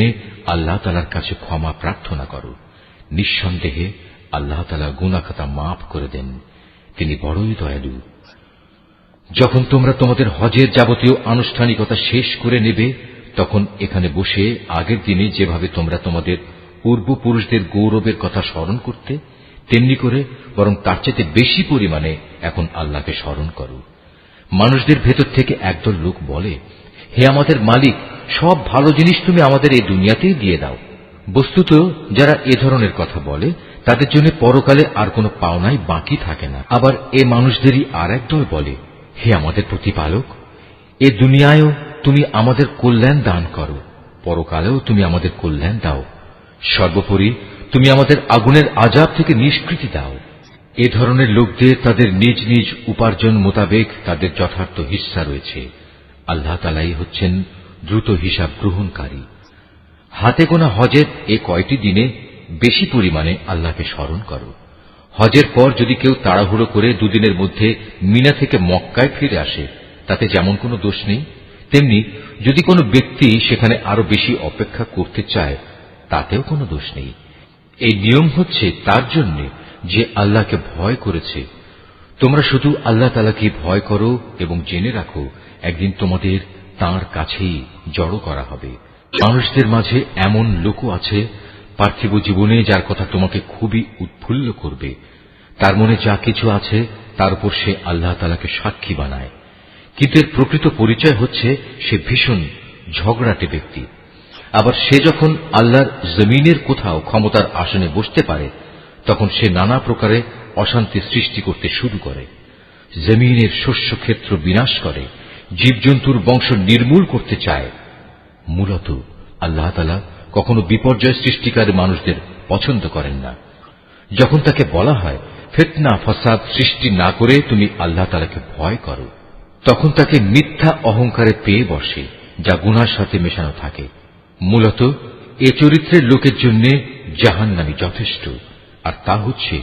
আল্লাহ তাআলার কাছে ক্ষমা প্রার্থনা করো। নিঃসন্দেহে আল্লাহ তাআলা গুনাহ খাতা মাফ করে দেন, তিনি বড়ই দয়ালু। যখন তোমরা তোমাদের হজের যাবতীয় আনুষ্ঠানিকতা শেষ করে নেবে, তখন এখানে বসে আগের দিনে যেভাবে তোমরা তোমাদের পূর্বপুরুষদের গৌরবের কথা স্মরণ করতে, তেমনি করে বরং তার চেয়ে বেশি পরিমাণে এখন আল্লাহকে স্মরণ করো। মানুষদের ভেতর থেকে একদল লোক বলে, হে আমাদের মালিক, সব ভালো জিনিস তুমি আমাদের এই দুনিয়াতেই দিয়ে দাও। বস্তুত যারা এ ধরনের কথা বলে তাদের জন্য পরকালে আর কোনো পাওনাই বাকি থাকে না। আবার এ মানুষদেরই আর একদল বলে, হে আমাদের প্রতিপালক, এ দুনিয়ায়ও তুমি আমাদের কল্যাণ দান করো, পরকালেও তুমি আমাদের কল্যাণ দাও, সর্বোপরি তুমি আমাদের আগুনের আযাব থেকে নিষ্কৃতি দাও। এ ধরনের লোকদের তাদের নিজ নিজ উপার্জন মোতাবেক তাদের যথার্থ হিস্সা রয়েছে। আল্লাহ তাআলাই হচ্ছেন দ্রুত হিসাব গ্রহণকারী। হাতে গোনা হজের এ কয়টি দিনে বেশি পরিমাণে আল্লাহকে স্মরণ করো। হজের পর যদি কেউ তাড়াহুড়ো করে দুদিনের মধ্যে মিনা থেকে মক্কায় ফিরে আসে, তাতে যেমন কোনো দোষ নেই, তেমনি যদি কোনো ব্যক্তি সেখানে আরো বেশি অপেক্ষা করতে চায়, তাতেও কোনো দোষ নেই। এই নিয়ম হচ্ছে তার জন্য যে আল্লাহকে ভয় করেছে। তোমরা শুধু আল্লাহ তাআলাকে ভয় করো এবং জেনে রাখো একদিন তোমাদের তাঁর কাছেই জড়ো করা হবে। মানুষদের মাঝে এমন লোকও আছে পার্থিব জীবনে যার কথা তোমাকে খুবই উৎফুল্ল করবে। তার মনে যা কিছু আছে তার উপর সে আল্লাহ তাআলাকে সাক্ষী বানায়, কিন্তু এর প্রকৃত পরিচয় হচ্ছে সে ভীষণ ঝগড়াটে ব্যক্তি। আবার সে যখন আল্লাহর জমিনের কোথাও ক্ষমতার আসনে বসতে পারে, তখন সে নানা প্রকারে অশান্তি সৃষ্টি করতে শুরু করে, জমিনের শস্য ক্ষেত্র বিনাশ করে, জীবজন্তুর বংশ নির্মূল করতে চায়। মূলত আল্লাহ তাআলা কখনো বিপর্যয় সৃষ্টিকারী মানুষদের পছন্দ করেন না। যখন তাকে বলা হয় ফিতনা ফাসাদ সৃষ্টি না করে তুমি আল্লাহ তাআলাকে ভয় করো, তখন তাকে মিথ্যা অহংকারে পেয়ে বসে, যা গুনাহর সাথে মেশানো থাকে। মূলত এ চরিত্রের লোকের জন্য জাহান্নামই যথেষ্ট, আর তা হচ্ছে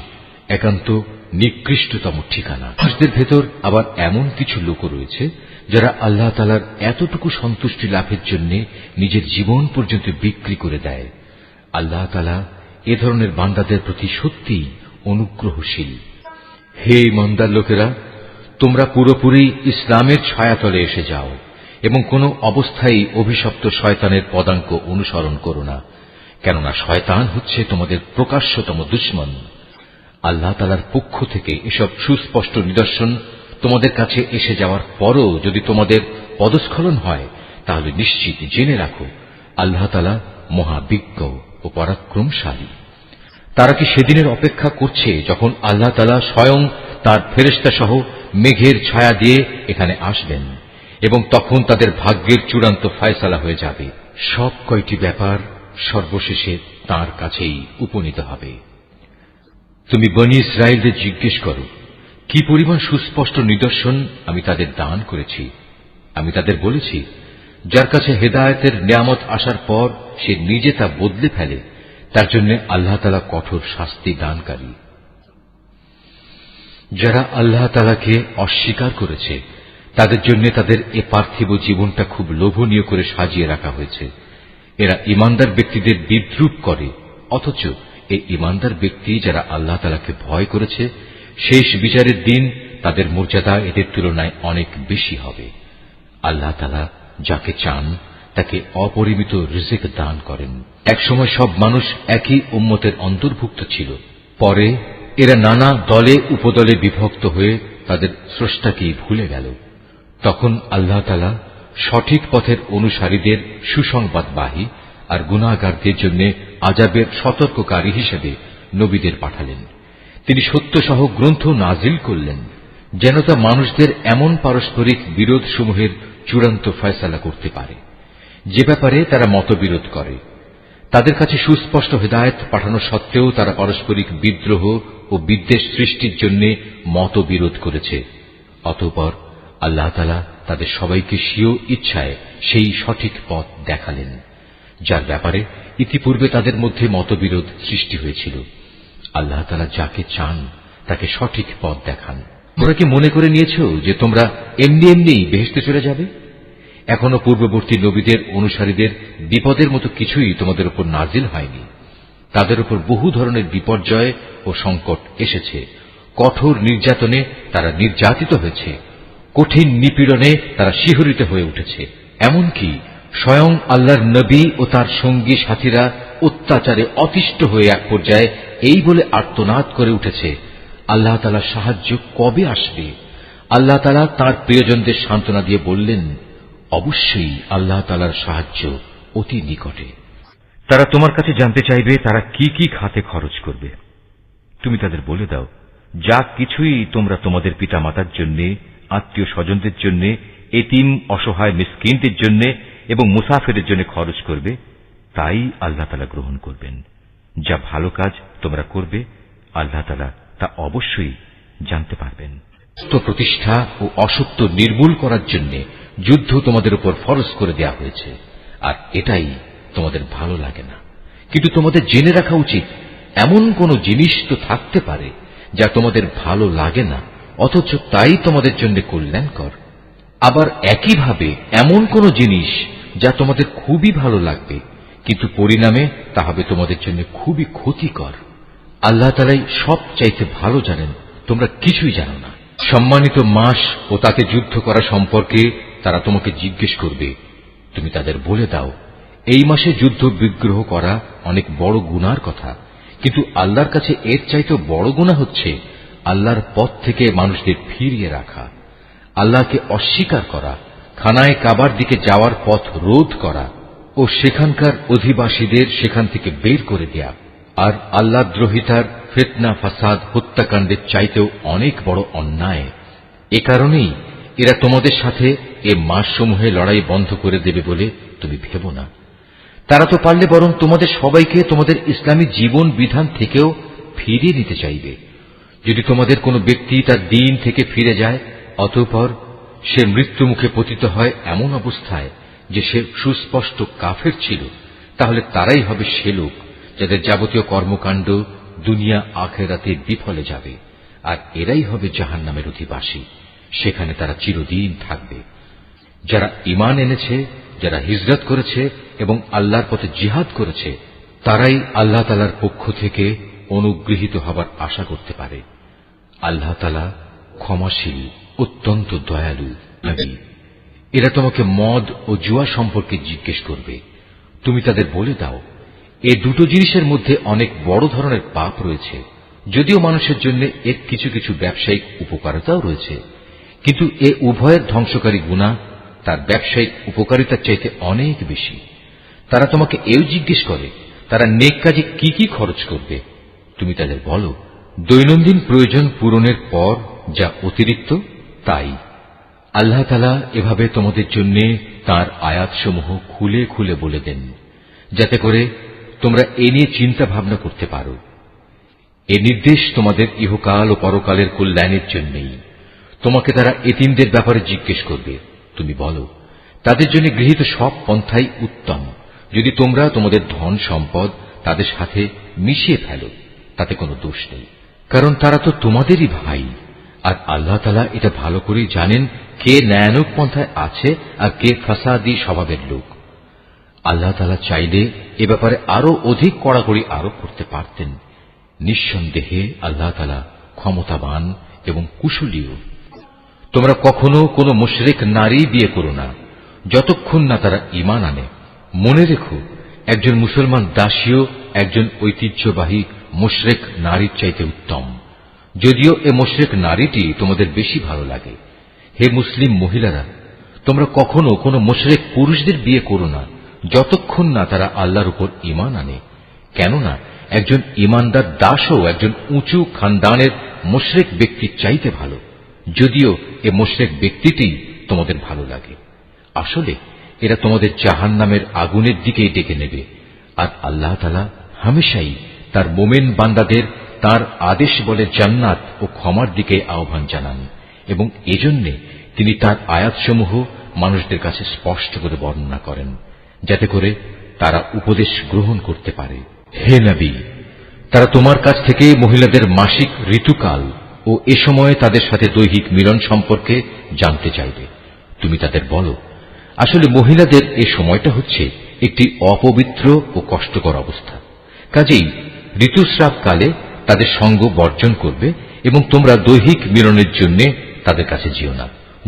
একান্ত নিকৃষ্টতম ঠিকানা। মানুষদের ভেতর আবার এমন কিছু লোক রয়েছে যারা আল্লাহ তাআলার এতটুকু সন্তুষ্টি লাভের জন্য নিজের জীবন পর্যন্ত বিক্রি করে দেয়। আল্লাহ তাআলা এ ধরনের বান্দাদের প্রতি সত্যিই অনুগ্রহশীল। হে ইমানদার লোকেরা, তোমরা পুরোপুরি ইসলামের ছায়াতলে এসে যাও এবং কোনো অবস্থায় অভিশপ্ত শয়তানের পদাঙ্ক অনুসরণ করো না, কেননা শয়তান হচ্ছে তোমাদের প্রকাশ্যতম দুশমন। আল্লাহ তাআলার পক্ষ থেকে এসব সুস্পষ্ট নিদর্শন তোমাদের কাছে এসে যাওয়ার পরও যদি তোমাদের পদস্খলন হয়, তাহলে নিশ্চিত জেনে রাখো আল্লাহ তাআলা মহাবিজ্ঞ ও পরাক্রমশালী। তারা কি সেদিনের অপেক্ষা করছে যখন আল্লাহ তাআলা স্বয়ং তার ফেরেশতা সহ মেঘের ছায়া দিয়ে এখানে আসবেন এবং তখন তাদের ভাগ্যের চূড়ান্ত ফয়সালা হয়ে যাবে। সব কয়টি ব্যাপার সর্বশেষে তার কাছেই উপনীত হবে। তুমি বনী ইসরায়েলদের জিজ্ঞেস করো, কি পরিমাণ সুস্পষ্ট নিদর্শন আমি তাদের দান করেছি। আমি তাদের বলেছি, যার কাছে হেদায়েতের নিয়ামত আসার পর সে নিজে তা বদলে ফেলে, তার জন্য আল্লাহ তাআলা কঠোর শাস্তি দানকারী। যারা আল্লাহ তাআলাকে অস্বীকার করেছে তাদের জন্য তাদের এ পার্থিব জীবনটা খুব লোভনীয় করে সাজিয়ে রাখা হয়েছে। এরা ঈমানদার ব্যক্তিদের বিদ্রূপ করে, অথচ এই ঈমানদার ব্যক্তি যারা আল্লাহ তাআলাকে ভয় করেছে, শেষ বিচারের দিন তাদের মর্যাদা এদের তুলনায় অনেক বেশি হবে। আল্লাহ তাআলা যাকে চান তাকে অপরিমিত রিজিক দান করেন। একসময় সব মানুষ একই উম্মতের অন্তর্ভুক্ত ছিল, পরে এরা নানা দলে উপদলে বিভক্ত হয়ে তাদের স্রষ্টাকেই ভুলে গেল। তখন আল্লাহ তাআলা সঠিক পথের অনুসারীদের সুসংবাদবাহী আর গুনাহগারদের জন্য আযাবের সতর্ককারী হিসেবে নবীদের পাঠালেন। তিনি সত্যসহ গ্রন্থ নাজিল করলেন, যেন তা মানুষদের এমন পারস্পরিক বিরোধ সমূহের চূড়ান্ত ফয়সালা করতে পারে যে ব্যাপারে তারা মতবিরোধ করে। তাদের কাছে সুস্পষ্ট হেদায়েত পাঠানো সত্ত্বেও তারা পারস্পরিক বিদ্রোহ ও বিদ্বেষ সৃষ্টির জন্য মতবিরোধ করেছে। অতঃপর আল্লাহ তাআলা তাদের সবাইকে স্বীয় ইচ্ছায় সেই সঠিক পথ দেখালেন, যার ব্যাপারে ইতিপূর্বে তাদের মধ্যে মতবিরোধ সৃষ্টি হয়েছিল। আল্লাহ তাআলা যাকে চান তাকে সঠিক পথ দেখান। তোমরা কি মনে করে নিয়েছ যে তোমরা এমনি এমনিই বেহেশতে চলে যাবে? এখনো পূর্ববর্তী নবীদের অনুসারীদের বিপদের মতো কিছুই তোমাদের উপর নাজিল হয়নি। তাদের উপর বহু ধরনের বিপর্যয় ও সংকট এসেছে। কঠোর নির্যাতনে তারা নির্যাতিত হয়েছে, কঠিন নিপীড়নে তারা শিহরিত হয়ে উঠেছে। এমনকি স্বয়ং আল্লাহর নবী ও তার সঙ্গী সাথীরা অত্যাচারে অতিষ্ঠ হয়ে এক পর্যায়ে এই বলে আর্তনাদ করে উঠেছে, আল্লাহ তাআলার সাহায্য কবে আসবে? আল্লাহ তাআলা তাঁর প্রিয়জনদের সান্ত্বনা দিয়ে বললেন, অবশ্যই আল্লাহ তাআলার সাহায্য অতি নিকটে। তারা তোমার কাছে জানতে চাইবে তারা কি কি খাতে খরচ করবে। তুমি তাদের বলে দাও, যা কিছুই তোমরা তোমাদের পিতা মাতার জন্য, আত্মীয় স্বজনদের জন্য, এতিম অসহায় মিসকিনদের জন্য এবং মুসাফিরের জন্য খরচ করবে, তাই আল্লাহ তাআলা গ্রহণ করবেন। যা ভালো কাজ তোমরা করবে, আল্লাহ তাআলা তা অবশ্যই জানতে পারবেন। সত্য প্রতিষ্ঠা ও অসত্য নির্মূল করার জন্য যুদ্ধ তোমাদের উপর ফরজ করে দেয়া হয়েছে, আর এটাই তোমাদের ভালো লাগে না। কিন্তু তোমাদের জেনে রাখা উচিত, এমন কোন জিনিস তো থাকতে পারে যা তোমাদের ভালো লাগে না, অথচ তাই তোমাদের জন্য কল্যাণকর। আবার একইভাবে এমন কোন জিনিস যা তোমাদের খুবই ভালো লাগবে, কিন্তু পরিণামে তা হবে তোমাদের জন্য খুবই ক্ষতিকর। আল্লাহ তাআলাই সব চাইতে ভালো জানেন, তোমরা কিছুই জানো না। সম্মানিত মাস ও তাতে যুদ্ধ করা সম্পর্কে তারা তোমাকে জিজ্ঞেস করবে। তুমি তাদের বলে দাও, এই মাসে যুদ্ধ বিগ্রহ করা অনেক বড় গুনার কথা, কিন্তু আল্লাহর কাছে এর চাইতে বড় গুনাহ হচ্ছে আল্লাহর পথ থেকে মানুষদের ফিরিয়ে রাখা, আল্লাহকে অস্বীকার করা, খানায়ে কাবার দিকে যাওয়ার পথ রোধ করা ও সেখানকার অধিবাসীদের সেখান থেকে বের করে দেয়া। আর আল্লাহ দ্রোহিতার ফিতনা, ফাসাদ, হত্যাকাণ্ডের চাইতেও অনেক বড় অন্যায়। এ কারণেই এরা তোমাদের সাথে এ মাসসমূহে লড়াই বন্ধ করে দেবে বলে তুমি ভেবো না। তারা তো পারলে বরং তোমাদের সবাইকে তোমাদের ইসলামী জীবন বিধান থেকেও ফিরিয়ে নিতে চাইবে। যদি তোমাদের কোনো ব্যক্তি তার দ্বীন থেকে ফিরে যায়, অতঃপর সে মৃত্যু মুখে পতিত হয় এমন অবস্থায় যে সে সুস্পষ্ট কাফের ছিল, তাহলে তারাই হবে সে লোক যাদের যাবতীয় কর্মকাণ্ড দুনিয়া আখিরাতে বিফলে যাবে, আর এরাই হবে জাহান্নামের অধিবাসী। সেখানে তারা চিরদিন থাকবে। যারা ঈমান এনেছে, যারা হিজরত করেছে এবং আল্লাহর পথে জিহাদ করেছে, তারাই আল্লাহ তাআলার পক্ষ থেকে অনুগৃহীত হবার আশা করতে পারে। আল্লাহ তাআলা ক্ষমাশীল, অত্যন্ত দয়ালু। নবী, এরা তোমাকে মদ ও জুয়া সম্পর্কে জিজ্ঞেস করবে। তুমি তাদের বলে দাও, এ দুটো জিনিসের মধ্যে অনেক বড় ধরনের পাপ রয়েছে। যদিও মানুষের জন্য এর কিছু কিছু ব্যবসায়িক উপকারিতাও রয়েছে, কিন্তু এ উভয়ের ধ্বংসকারী গুনাহ তার ব্যবসায়িক উপকারিতার চাইতে অনেক বেশি। তারা তোমাকে এও জিজ্ঞেস করে তারা নেক কাজে কি কি খরচ করবে। তুমি তাদের বলো, দৈনন্দিন প্রয়োজন পূরণের পর যা অতিরিক্ত তাই। আল্লাহ তাআলা এভাবে তোমাদের জন্য তাঁর আয়াতসমূহ খুলে খুলে বলে দেন, যাতে করে তোমরা এ নিয়ে চিন্তা ভাবনা করতে পারো। এ নির্দেশ তোমাদের ইহকাল ও পরকালের কল্যাণের জন্যই। তোমাকে তারা এতিমদের ব্যাপারে জিজ্ঞেস করবে। তুমি বলো, তাদের জন্য গৃহীত সব পন্থাই উত্তম, যদি তোমরা তোমাদের ধন সম্পদ তাদের সাথে মিশিয়ে ফেলো, তাতে কোনো দোষ নেই, কারণ তারা তো তোমাদেরই ভাই। আর আল্লাহ তাআলা এটা ভালো করেই জানেন কে ন্যায়ানুগ পন্থায় আছে আর কে ফাসাদি স্বভাবের লোক। আল্লাহ তাআলা চাইলে এ ব্যাপারে আরো অধিক কড়াকড়ি আরোপ করতে পারতেন। নিঃসন্দেহে আল্লাহ তাআলা ক্ষমতাবান এবং কুশলীও। তোমরা কখনো কোনো মুশরিক নারী বিয়ে করো না, যতক্ষণ না তারা ঈমান আনে। মনে রেখো, একজন মুসলমান দাসীও একজন ঐতিহ্যবাহী মুশরিক নারীর চাইতে উত্তম, যদিও এ মুশরিক নারীটি তোমাদের বেশি ভালো লাগে। হে মুসলিম মহিলারা, তোমরা কখনো কোনো মুশরিক পুরুষদের বিয়ে করো না, যতক্ষণ না তারা আল্লাহর উপর ঈমান আনে। কেননা একজন ঈমানদার দাসও একজন উঁচু খানদানের মুশরিক ব্যক্তির চাইতে ভালো, যদিও এ মুশরিক ব্যক্তিটি তোমাদের ভালো লাগে। আসলে এরা তোমাদের জাহান্নামের আগুনের দিকেই ডেকে নেবে। আর আল্লাহ তাআলা হামেশাই তার মোমেন বান্দাদের তার আদেশ বলে জান্নাত ও ক্ষমার দিকে আহ্বান জানান, এবং এজন্যে তিনি তার আয়াতসমূহ মানুষদের কাছে স্পষ্ট করে বর্ণনা করেন, যাতে করে তারা উপদেশ গ্রহণ করতে পারে। হে নবী, তারা তোমার কাছ থেকে মহিলাদের মাসিক ঋতুকাল ও এ সময়ে তাদের সাথে দৈহিক মিলন সম্পর্কে জানতে চাইবে। তুমি তাদের বলো, আসলে মহিলাদের এ সময়টা হচ্ছে একটি অপবিত্র ও কষ্টকর অবস্থা, কাজেই ঋতুস্রাবকালে তাদের সঙ্গ বর্জন করবে এবং তোমরা দৈহিক মিলনের জন্য তাদের কাছে যেও না,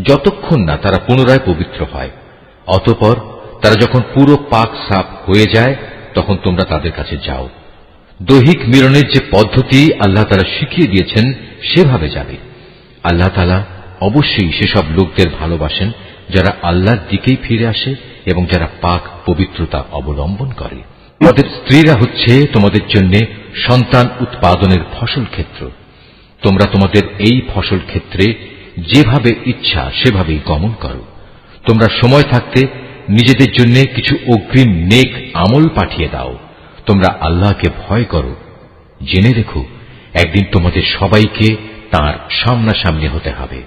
যতক্ষণ না তারা পুনরায় পবিত্র হয়। অতঃপর তারা যখন পুরো পাক সাফ হয়ে যায় তখন তোমরা তাদের কাছে যাও। দৈহিক মিলনের যে পদ্ধতি আল্লাহ তাআলা শিখিয়ে দিয়েছেন সেভাবে যাবে। আল্লাহ তাআলা অবশ্যই সেসব লোকদের ভালোবাসেন যারা আল্লাহর দিকেই ফিরে আসে এবং যারা পাক পবিত্রতা অবলম্বন করে। তোমাদের স্ত্রীরা হচ্ছে তোমাদের জন্য সন্তান উৎপাদনের ফসল ক্ষেত্র। তোমরা তোমাদের এই ফসল ক্ষেত্রে যেভাবে ইচ্ছা সেভাবেই গমন করো। তোমরা সময় থাকতে নিজেদের জন্য কিছু অগ্রিম নেক আমল পাঠিয়ে দাও। তোমরা আল্লাহকে ভয় করো। জেনে রেখো একদিন তোমাদের সবাইকে তাঁর সামনাসামনি হতে হবে।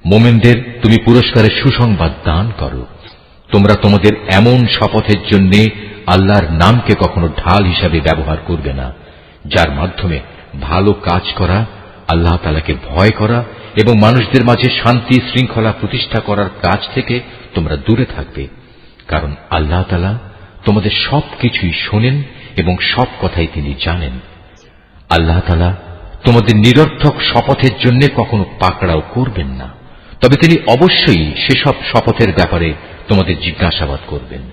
মোমেনদের তুমি পুরস্কারের সুসংবাদ দান করো। তোমরা তোমাদের এমন শপথের জন্য আল্লাহর নামকে কখনো ঢাল হিসাবে ব্যবহার করবে না, যার মাধ্যমে ভালো কাজ করা, আল্লাহ তাআলাকে ভয় করা এবং মানুষদের মাঝে শান্তি শৃঙ্খলা প্রতিষ্ঠা করার কাজ থেকে তোমরা দূরে থাকবে। কারণ আল্লাহ তাআলা তোমাদের সবকিছুই শোনেন এবং সব কথাই তিনি জানেন। আল্লাহ তাআলা তোমাদের নিরর্থক শপথের জন্য কখনো পাকড়াও করবেন না, তবে তিনি অবশ্যই সেসব শপথের ব্যাপারে তোমাদের জিজ্ঞাসাবাদ করবেন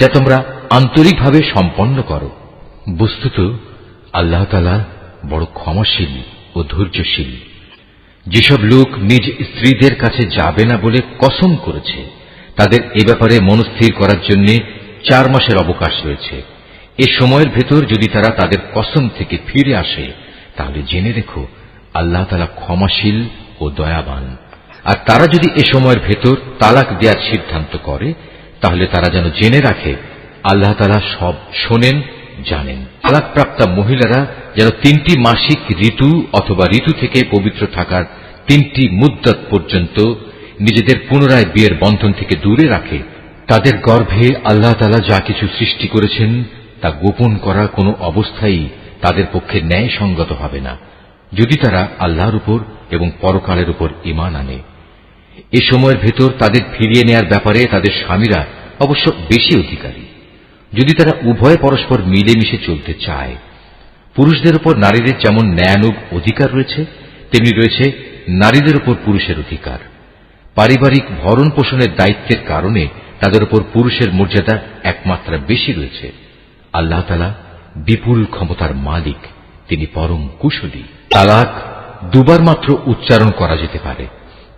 যা তোমরা আন্তরিকভাবে সম্পন্ন করো। বস্তুত আল্লাহ তাআলা বড় ক্ষমাশীল ও ধৈর্যশীল। যেসব লোক নিজ স্ত্রীদের কাছে যাবে না বলে কসম করেছে তাদের এ ব্যাপারে মনস্থির করার জন্য 4 মাসের অবকাশ রয়েছে। এ সময়ের ভেতর যদি তারা তাদের কসম থেকে ফিরে আসে তাহলে জেনে রেখো আল্লাহ তাআলা ক্ষমাশীল ও দয়াবান। আর তারা যদি এ সময়ের ভেতর তালাক দেওয়ার সিদ্ধান্ত করে তাহলে তারা যেন জেনে রাখে আল্লাহ তাআলা সব শোনেন, জানেন। তালাকপ্রাপ্তা মহিলারা যেন 3টি মাসিক ঋতু অথবা ঋতু থেকে পবিত্র থাকার 3টি মুদ্দত পর্যন্ত নিজেদের পুনরায় বিয়ের বন্ধন থেকে দূরে রাখে। তাদের গর্ভে আল্লাহ তাআলা যা কিছু সৃষ্টি করেছেন তা গোপন করা কোনো অবস্থায় তাদের পক্ষে ন্যায়সঙ্গত হবে না, যদি তারা আল্লাহর উপর এবং পরকালের উপর ঈমান আনে। এ সময়ের ভেতর তাদের ফিরিয়ে নেয়ার ব্যাপারে তাদের স্বামীরা অবশ্য বেশি অধিকারী, যদি তারা উভয়ে পরস্পর মিলেমিশে চলতে চায়। পুরুষদের উপর নারীদের যেমন ন্যায়ানুগ অধিকার রয়েছে তেমনি রয়েছে নারীদের উপর পুরুষের অধিকার। পারিবারিক ভরণ পোষণের দায়িত্বের কারণে তাদের উপর পুরুষের মর্যাদা একমাত্রা বেশি রয়েছে। আল্লাহ তাআলা বিপুল ক্ষমতার মালিক, তিনি পরম কুশলী। তালাক 2 বার মাত্র উচ্চারণ করা যেতে পারে।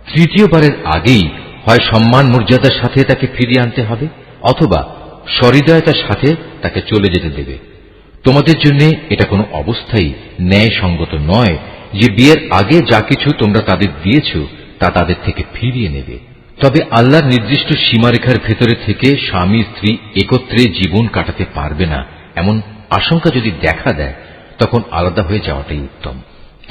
3য়বারের আগেই হয় সম্মান মর্যাদার সাথে তাকে ফিরিয়ে আনতে হবে অথবা সহৃদয়তার সাথে তাকে চলে যেতে দেবে। তোমাদের জন্য এটা কোনো অবস্থায় ন্যায়সঙ্গত নয় যে বিয়ের আগে যা কিছু তোমরা তাদের দিয়েছ তা তাদের থেকে ফিরিয়ে নেবে। তবে আল্লাহর নির্দিষ্ট সীমারেখার ভেতরে থেকে স্বামী স্ত্রী একত্রে জীবন কাটাতে পারবে না এমন আশঙ্কা যদি দেখা দেয় তখন আলাদা হয়ে যাওয়াটাই উত্তম।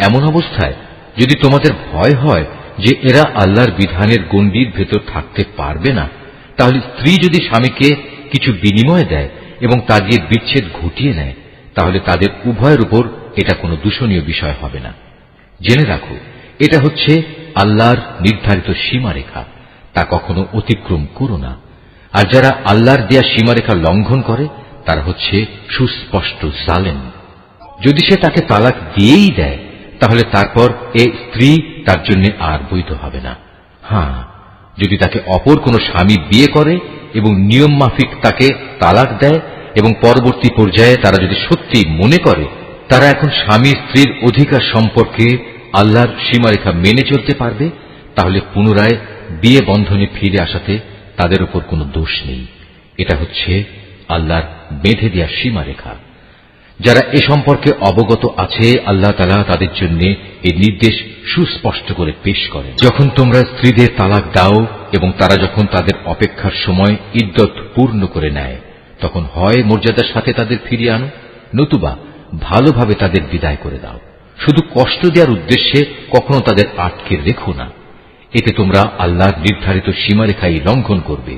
এমন অবস্থায় যদি তোমাদের ভয় হয় যে এরা আল্লাহর বিধানের গণ্ডির ভেতর থাকতে পারবে না, তাহলে স্ত্রী যদি স্বামীকে কিছু বিনিময় দেয় এবং তা দিয়ে বিচ্ছেদ ঘটিয়ে নেয় তাহলে তাদের উভয়ের উপর এটা কোনো দূষণীয় বিষয় হবে না। জেনে রাখো এটা হচ্ছে আল্লাহর নির্ধারিত সীমারেখা, তা কখনো অতিক্রম করো না। আর যারা আল্লাহর দেয়া সীমারেখা লঙ্ঘন করে তারা হচ্ছে সুস্পষ্ট জালেম। যদি সে তাকে তালাক দিয়েই দেয় তাহলে তারপর এ স্ত্রী তার জন্য আর বৈধ হবে না। হ্যাঁ, যদি তাকে অপর কোনো স্বামী বিয়ে করে এবং নিয়ম মাফিক তাকে তালাক দেয় এবং পরবর্তী পর্যায়ে তারা যদি সত্যি মনে করে তারা এখন স্বামী স্ত্রীর অধিকার সম্পর্কে আল্লাহর সীমারেখা মেনে চলতে পারবে, তাহলে পুনরায় বিয়ে বন্ধনে ফিরে আসাতে তাদের উপর কোনো দোষ নেই। এটা হচ্ছে আল্লাহর বেঁধে দেয়া সীমারেখা। যারা এ সম্পর্কে অবগত আছে আল্লাহ তাআলা তাদের জন্য এই নির্দেশ সুস্পষ্ট করে পেশ করেন। যখন তোমরা স্ত্রীদের তালাক দাও এবং তারা যখন তাদের অপেক্ষার সময় ইদ্দত পূর্ণ করে নেয় তখন হয় মর্যাদার সাথে তাদের ফিরিয়ে আনো, নতুবা ভালোভাবে তাদের বিদায় করে দাও। শুধু কষ্ট দেওয়ার উদ্দেশ্যে কখনো তাদের আটকে রেখো না, এতে তোমরা আল্লাহর নির্ধারিত সীমারেখাই লঙ্ঘন করবে।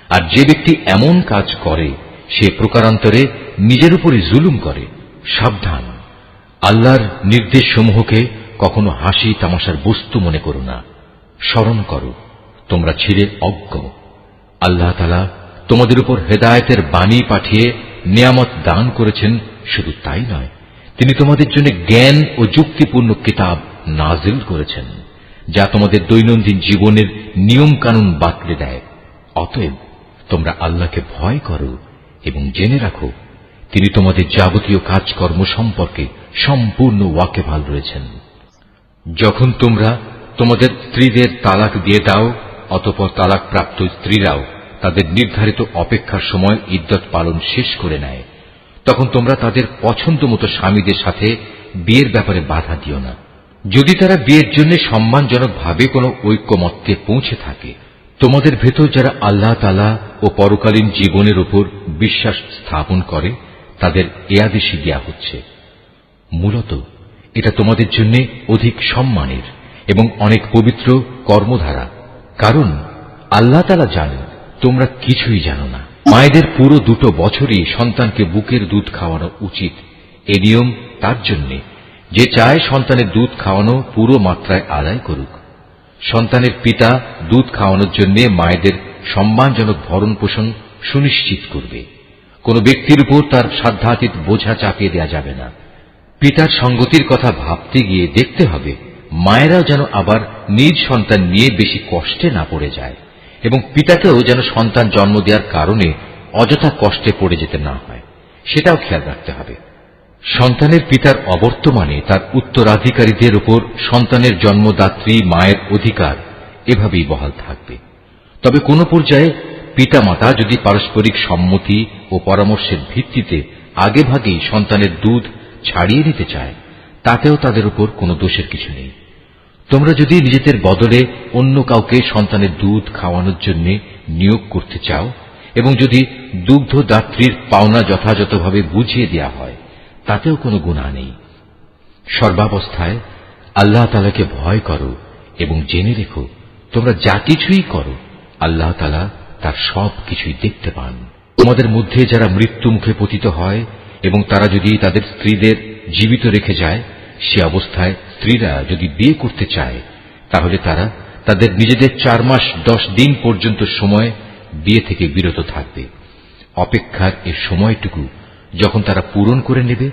আর যে ব্যক্তি এমন কাজ করে সে প্রকারান্তরে নিজের উপরই জুলুম করে। সাবধান, আল্লাহর নির্দেশ সমূহকে কখনো হাসি তামাশার বস্তু মনে করো না। স্মরণ করো তোমরা ছিলে অজ্ঞ। আল্লাহ তাআলা তোমাদের উপর হেদায়েতের বাণী পাঠিয়ে নিয়ামত দান করেছেন শুধু তাই নয়, তিনি তোমাদের জন্য জ্ঞান ও যুক্তিপূর্ণ কিতাব নাজিল করেছেন, যা তোমাদের দৈনন্দিন জীবনের নিয়ম কানুন বাতলে দেয়। অতএব তোমরা আল্লাহকে ভয় করো এবং জেনে রাখো, তিনি তোমাদের যাবতীয় কাজকর্ম সম্পর্কে সম্পূর্ণ ওয়াকিবহাল রয়েছেন। যখন তোমরা তোমাদের স্ত্রীদের তালাক দিয়ে দাও, অতঃপর তালাক প্রাপ্ত স্ত্রীরাও তাদের নির্ধারিত অপেক্ষার সময় ইদ্যত পালন শেষ করে নেয়, তখন তোমরা তাদের পছন্দ মতো স্বামীদের সাথে বিয়ের ব্যাপারে বাধা দিও না। যদি তারা বিয়ের জন্য সম্মানজনকভাবে কোনো ঐক্যমত্যে পৌঁছে থাকে, তোমাদের ভেতর যারা আল্লাহ তাআলা ও পরকালীন জীবনের উপর বিশ্বাস স্থাপন করে, তাদের এ আদেশই দেয়া হচ্ছে। মূলত এটা তোমাদের জন্য অধিক সম্মানের এবং অনেক পবিত্র কর্মধারা, কারণ আল্লাহ তাআলা জানেন তোমরা কিছুই জানো না। মায়েদের পুরো 2 বছরই সন্তানকে বুকের দুধ খাওয়ানো উচিত। এ নিয়ম তার জন্য যে চায় সন্তানের দুধ খাওয়ানো পুরো মাত্রায় আদায় করুক। সন্তানের পিতা দুধ খাওয়ানোর জন্য মায়েদের সম্মানজনক ভরণ পোষণ সুনিশ্চিত করবে। কোন ব্যক্তির উপর তার সাধ্যাতীত বোঝা চাপিয়ে দেওয়া যাবে না। পিতার সঙ্গতির কথা ভাবতে গিয়ে দেখতে হবে মায়েরাও যেন আবার নিজ সন্তান নিয়ে বেশি কষ্টে না পড়ে যায়, এবং পিতাকেও যেন সন্তান জন্ম দেওয়ার কারণে অযথা কষ্টে পড়ে যেতে না হয়, সেটাও খেয়াল রাখতে হবে। সন্তানের পিতার অবর্তমানে তার উত্তরাধিকারীদের উপর সন্তানের জন্মদাত্রী মায়ের অধিকার এভাবেই বহাল থাকবে। তবে কোন পর্যায়ে পিতামাতা যদি পারস্পরিক সম্মতি ও পরামর্শের ভিত্তিতে আগেভাগেই সন্তানের দুধ ছাড়িয়ে নিতে চায়, তাতেও তাদের উপর কোনো দোষের কিছু নেই। তোমরা যদি নিজেদের বদলে অন্য কাউকে সন্তানের দুধ খাওয়ানোর জন্য নিয়োগ করতে চাও, এবং যদি দুগ্ধদাত্রীর পাওনা যথাযথভাবে বুঝিয়ে দেয়া হয়, তাতেও কোনো গুনাহ নেই। সর্বাবস্থায় আল্লাহ তাআলাকে ভয় করো এবং জেনে রেখো, তোমরা যা কিছুই করো আল্লাহ তাআলা তার সব কিছুই দেখতে পান। তোমাদের মধ্যে যারা মৃত্যু মুখে পতিত হয় এবং তারা যদি তাদের স্ত্রীদের জীবিত রেখে যায়, সে অবস্থায় স্ত্রীরা যদি বিয়ে করতে চায়, তাহলে তারা তাদের নিজেদের 4 মাস 10 দিন পর্যন্ত সময় বিয়ে থেকে বিরত থাকবে। অপেক্ষার এ সময়টুকু যখন তারা পূরণ করে নেবে,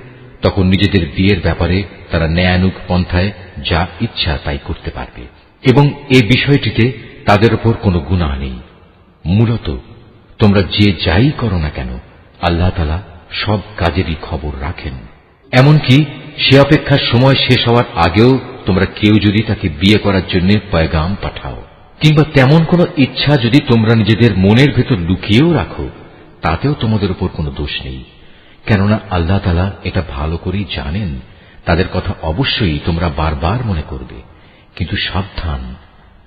তখন নিজেদের বিয়ের ব্যাপারে তারা ন্যায়ানুগ পন্থায় যা ইচ্ছা তাই করতে পারবে, এবং এই বিষয়টিতে তাদের উপর কোনো গুনাহ নেই। মূলত তোমরা যে যাই করো না কেন, আল্লাহ তাআলা সব কাজেরই খবর রাখেন। এমনকি সে অপেক্ষার সময় শেষ হওয়ার আগেও তোমরা কেউ যদি তাকে বিয়ে করার জন্য পয়গাম পাঠাও, কিংবা তেমন কোনো ইচ্ছা যদি তোমরা নিজেদের মনের ভেতর লুকিয়েও রাখো, তাতেও তোমাদের উপর কোনো দোষ নেই, কেননা আল্লাহ তাআলা এটা ভালো করেই জানেন। তাদের কথা অবশ্যই তোমরা বারবার মনে করবে, কিন্তু সাবধান,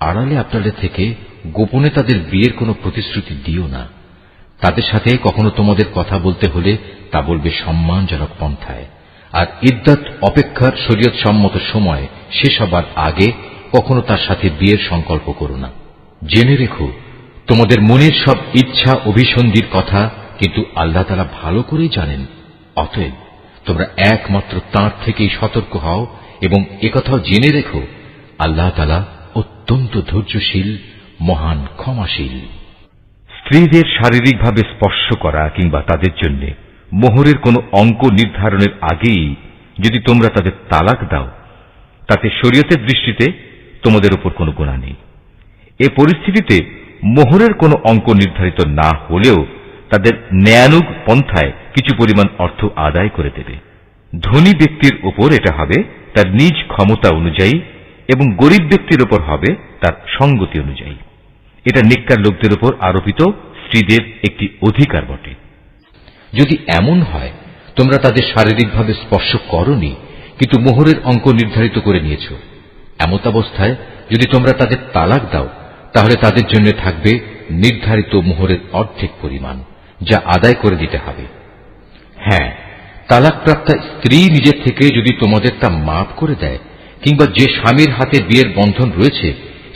আড়ালে আপনাদের থেকে গোপনে তাদের বিয়ের কোনো প্রতিশ্রুতি দিও না। তাদের সাথে কখনো তোমাদের কথা বলতে হলে তা বলবে সম্মানজনক পন্থায়, আর ইদ্যত অপেক্ষার শরীয়ত সম্মত সময় শেষ হবার আগে কখনো তার সাথে বিয়ের সংকল্প করো না। জেনে রেখো, তোমাদের মনের সব ইচ্ছা অভিসন্ধির কথা কিন্তু আল্লাহ তাআলা ভালো করেই জানেন। অতএব তোমরা একমাত্র তাঁর থেকেই সতর্ক হও, এবং একথাও জেনে রেখো আল্লাহ তাআলা অত্যন্ত ধৈর্যশীল, মহান ক্ষমাশীল। স্ত্রীদের শারীরিকভাবে স্পর্শ করা কিংবা তাদের জন্য মোহরের কোনো অঙ্ক নির্ধারণের আগেই যদি তোমরা তাদের তালাক দাও, তাতে শরীয়তের দৃষ্টিতে তোমাদের উপর কোনো গুনাহ নেই। এ পরিস্থিতিতে মোহরের কোনো অঙ্ক নির্ধারিত না হলেও তাদের ন্যায়ানুগ পন্থায় কিছু পরিমাণ অর্থ আদায় করে দেবে। ধনী ব্যক্তির উপর এটা হবে তার নিজ ক্ষমতা অনুযায়ী, এবং গরিব ব্যক্তির উপর হবে তার সঙ্গতি অনুযায়ী। এটা নেককার লোকদের উপর আরোপিত স্ত্রীদের একটি অধিকার বটে। যদি এমন হয় তোমরা তাদের শারীরিকভাবে স্পর্শ করনি, কিন্তু মোহরের অঙ্ক নির্ধারিত করে নিয়েছ, এমত অবস্থায় যদি তোমরা তাদের তালাক দাও, তাহলে তাদের জন্য থাকবে নির্ধারিত মোহরের অর্ধেক পরিমাণ, যা আদায় করে দিতে হবে। হ্যাঁ, তালাকপ্রাপ্তা স্ত্রী নিজের থেকে যদি তোমাদের তা মাফ করে দেয়, কিংবা যে স্বামীর হাতে বিয়ের বন্ধন রয়েছে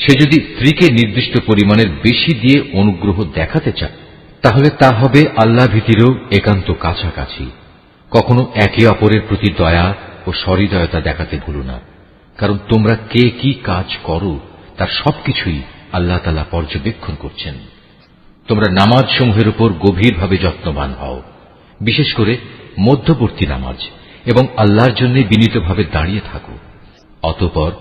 সে যদি স্ত্রীকে নির্দিষ্ট পরিমাণের বেশি দিয়ে অনুগ্রহ দেখাতে চায়, তাহলে তা হবে আল্লাহ ভীতিরও একান্ত কাছাকাছি। কখনো একে অপরের প্রতি দয়া ও সহৃদয়তা দেখাতে ভুলো না, কারণ তোমরা কে কি কাজ করো তার সবকিছুই আল্লাহ তাআলা পর্যবেক্ষণ করছেন। তোমরা নামাজ সমূহের উপর গভীরভাবে যত্নবান হও, বিশেষ করে মধ্যবর্তী নামাজ এবং আল্লাহর জন্য বিনীতভাবে দাঁড়িয়ে থাকো। অতঃপর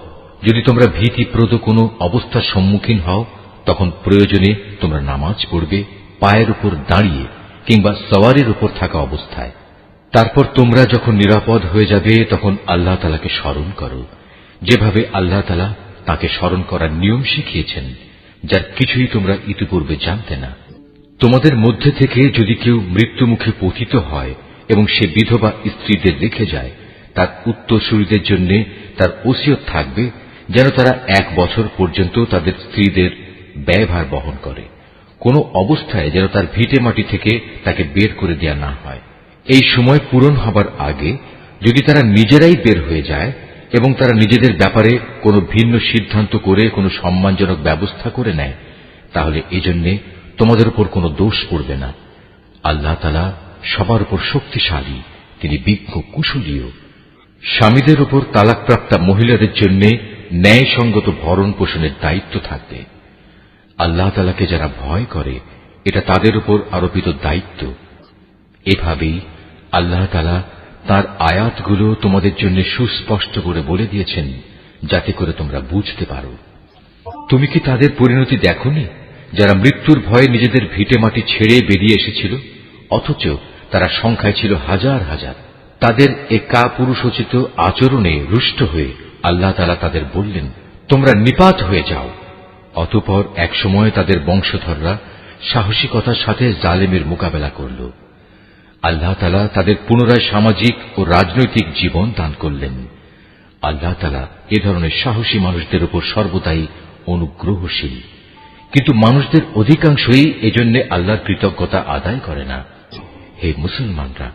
যদি তোমরা ভীতিপ্রদ কোনো অবস্থার সম্মুখীন হও, তখন প্রয়োজনে তোমরা নামাজ পড়বে পায়ের উপর দাঁড়িয়ে কিংবা সওয়ারের উপর থাকা অবস্থায়। তারপর তোমরা যখন নিরাপদ হয়ে যাবে তখন আল্লাহ তাআলাকে স্মরণ করো, যেভাবে আল্লাহ তাআলা তাকে স্মরণ করার নিয়ম শিখিয়েছেন, যার কিছুই তোমরা ইতিপূর্বে জানতে না। তোমাদের মধ্যে থেকে যদি কেউ মৃত্যুমুখে পতিত হয় এবং সে বিধবা স্ত্রীদের রেখে যায়, তার উত্তরসূরিদের জন্য তার ওসিয়ত থাকবে যেন তারা 1 বছর পর্যন্ত তাদের স্ত্রীদের ব্যয়ভার বহন করে। কোন অবস্থায় যেন তার ভিটে মাটি থেকে তাকে বের করে দেয়া না হয়। এই সময় পূরণ হবার আগে যদি তারা নিজেরাই বের হয়ে যায় এবং তারা নিজেদের ব্যাপারে কোনো ভিন্ন সিদ্ধান্ত করে কোনো সম্মানজনক ব্যবস্থা করে নেয়, তাহলে এজন্য তোমাদের উপর কোনো দোষ পড়বে না। আল্লাহ তাআলা সবার উপর শক্তিশালী, তিনি বিজ্ঞ কুশলীও। স্বামীদের উপর তালাকপ্রাপ্তা মহিলাদের জন্য ন্যায়সঙ্গত ভরণ পোষণের দায়িত্ব থাকবে। আল্লাহ তাআলাকে যারা ভয় করে, এটা তাদের উপর আরোপিত দায়িত্ব। এভাবেই আল্লাহ তাআলা তাঁর আয়াতগুলো তোমাদের জন্য সুস্পষ্ট করে বলে দিয়েছেন, যাতে করে তোমরা বুঝতে পারো। তুমি কি তাদের পরিণতি দেখোনি, যারা মৃত্যুর ভয়ে নিজেদের ভিটে মাটি ছেড়ে বেরিয়ে এসেছিল, অথচ তারা সংখ্যায় ছিল হাজার হাজার। তাদের এ কাপুরুষোচিত আচরণে রুষ্ট হয়ে আল্লাহ তাআলা তাদের বললেন, তোমরা নিপাত হয়ে যাও। অতঃপর একসময় তাদের বংশধররা সাহসিকতার সাথে জালেমের মোকাবেলা করল। আল্লাহ তাআলা তাদের পুনরায় সামাজিক ও রাজনৈতিক জীবন দান করলেন। আল্লাহ তাআলা এ ধরনের সাহসী মানুষদের উপর সর্বদাই অনুগ্রহশীল, কিন্তু মানুষদের অধিকাংশই এজন্য আল্লাহর কৃতজ্ঞতা আদায় করে না। হে মুসলমানরা,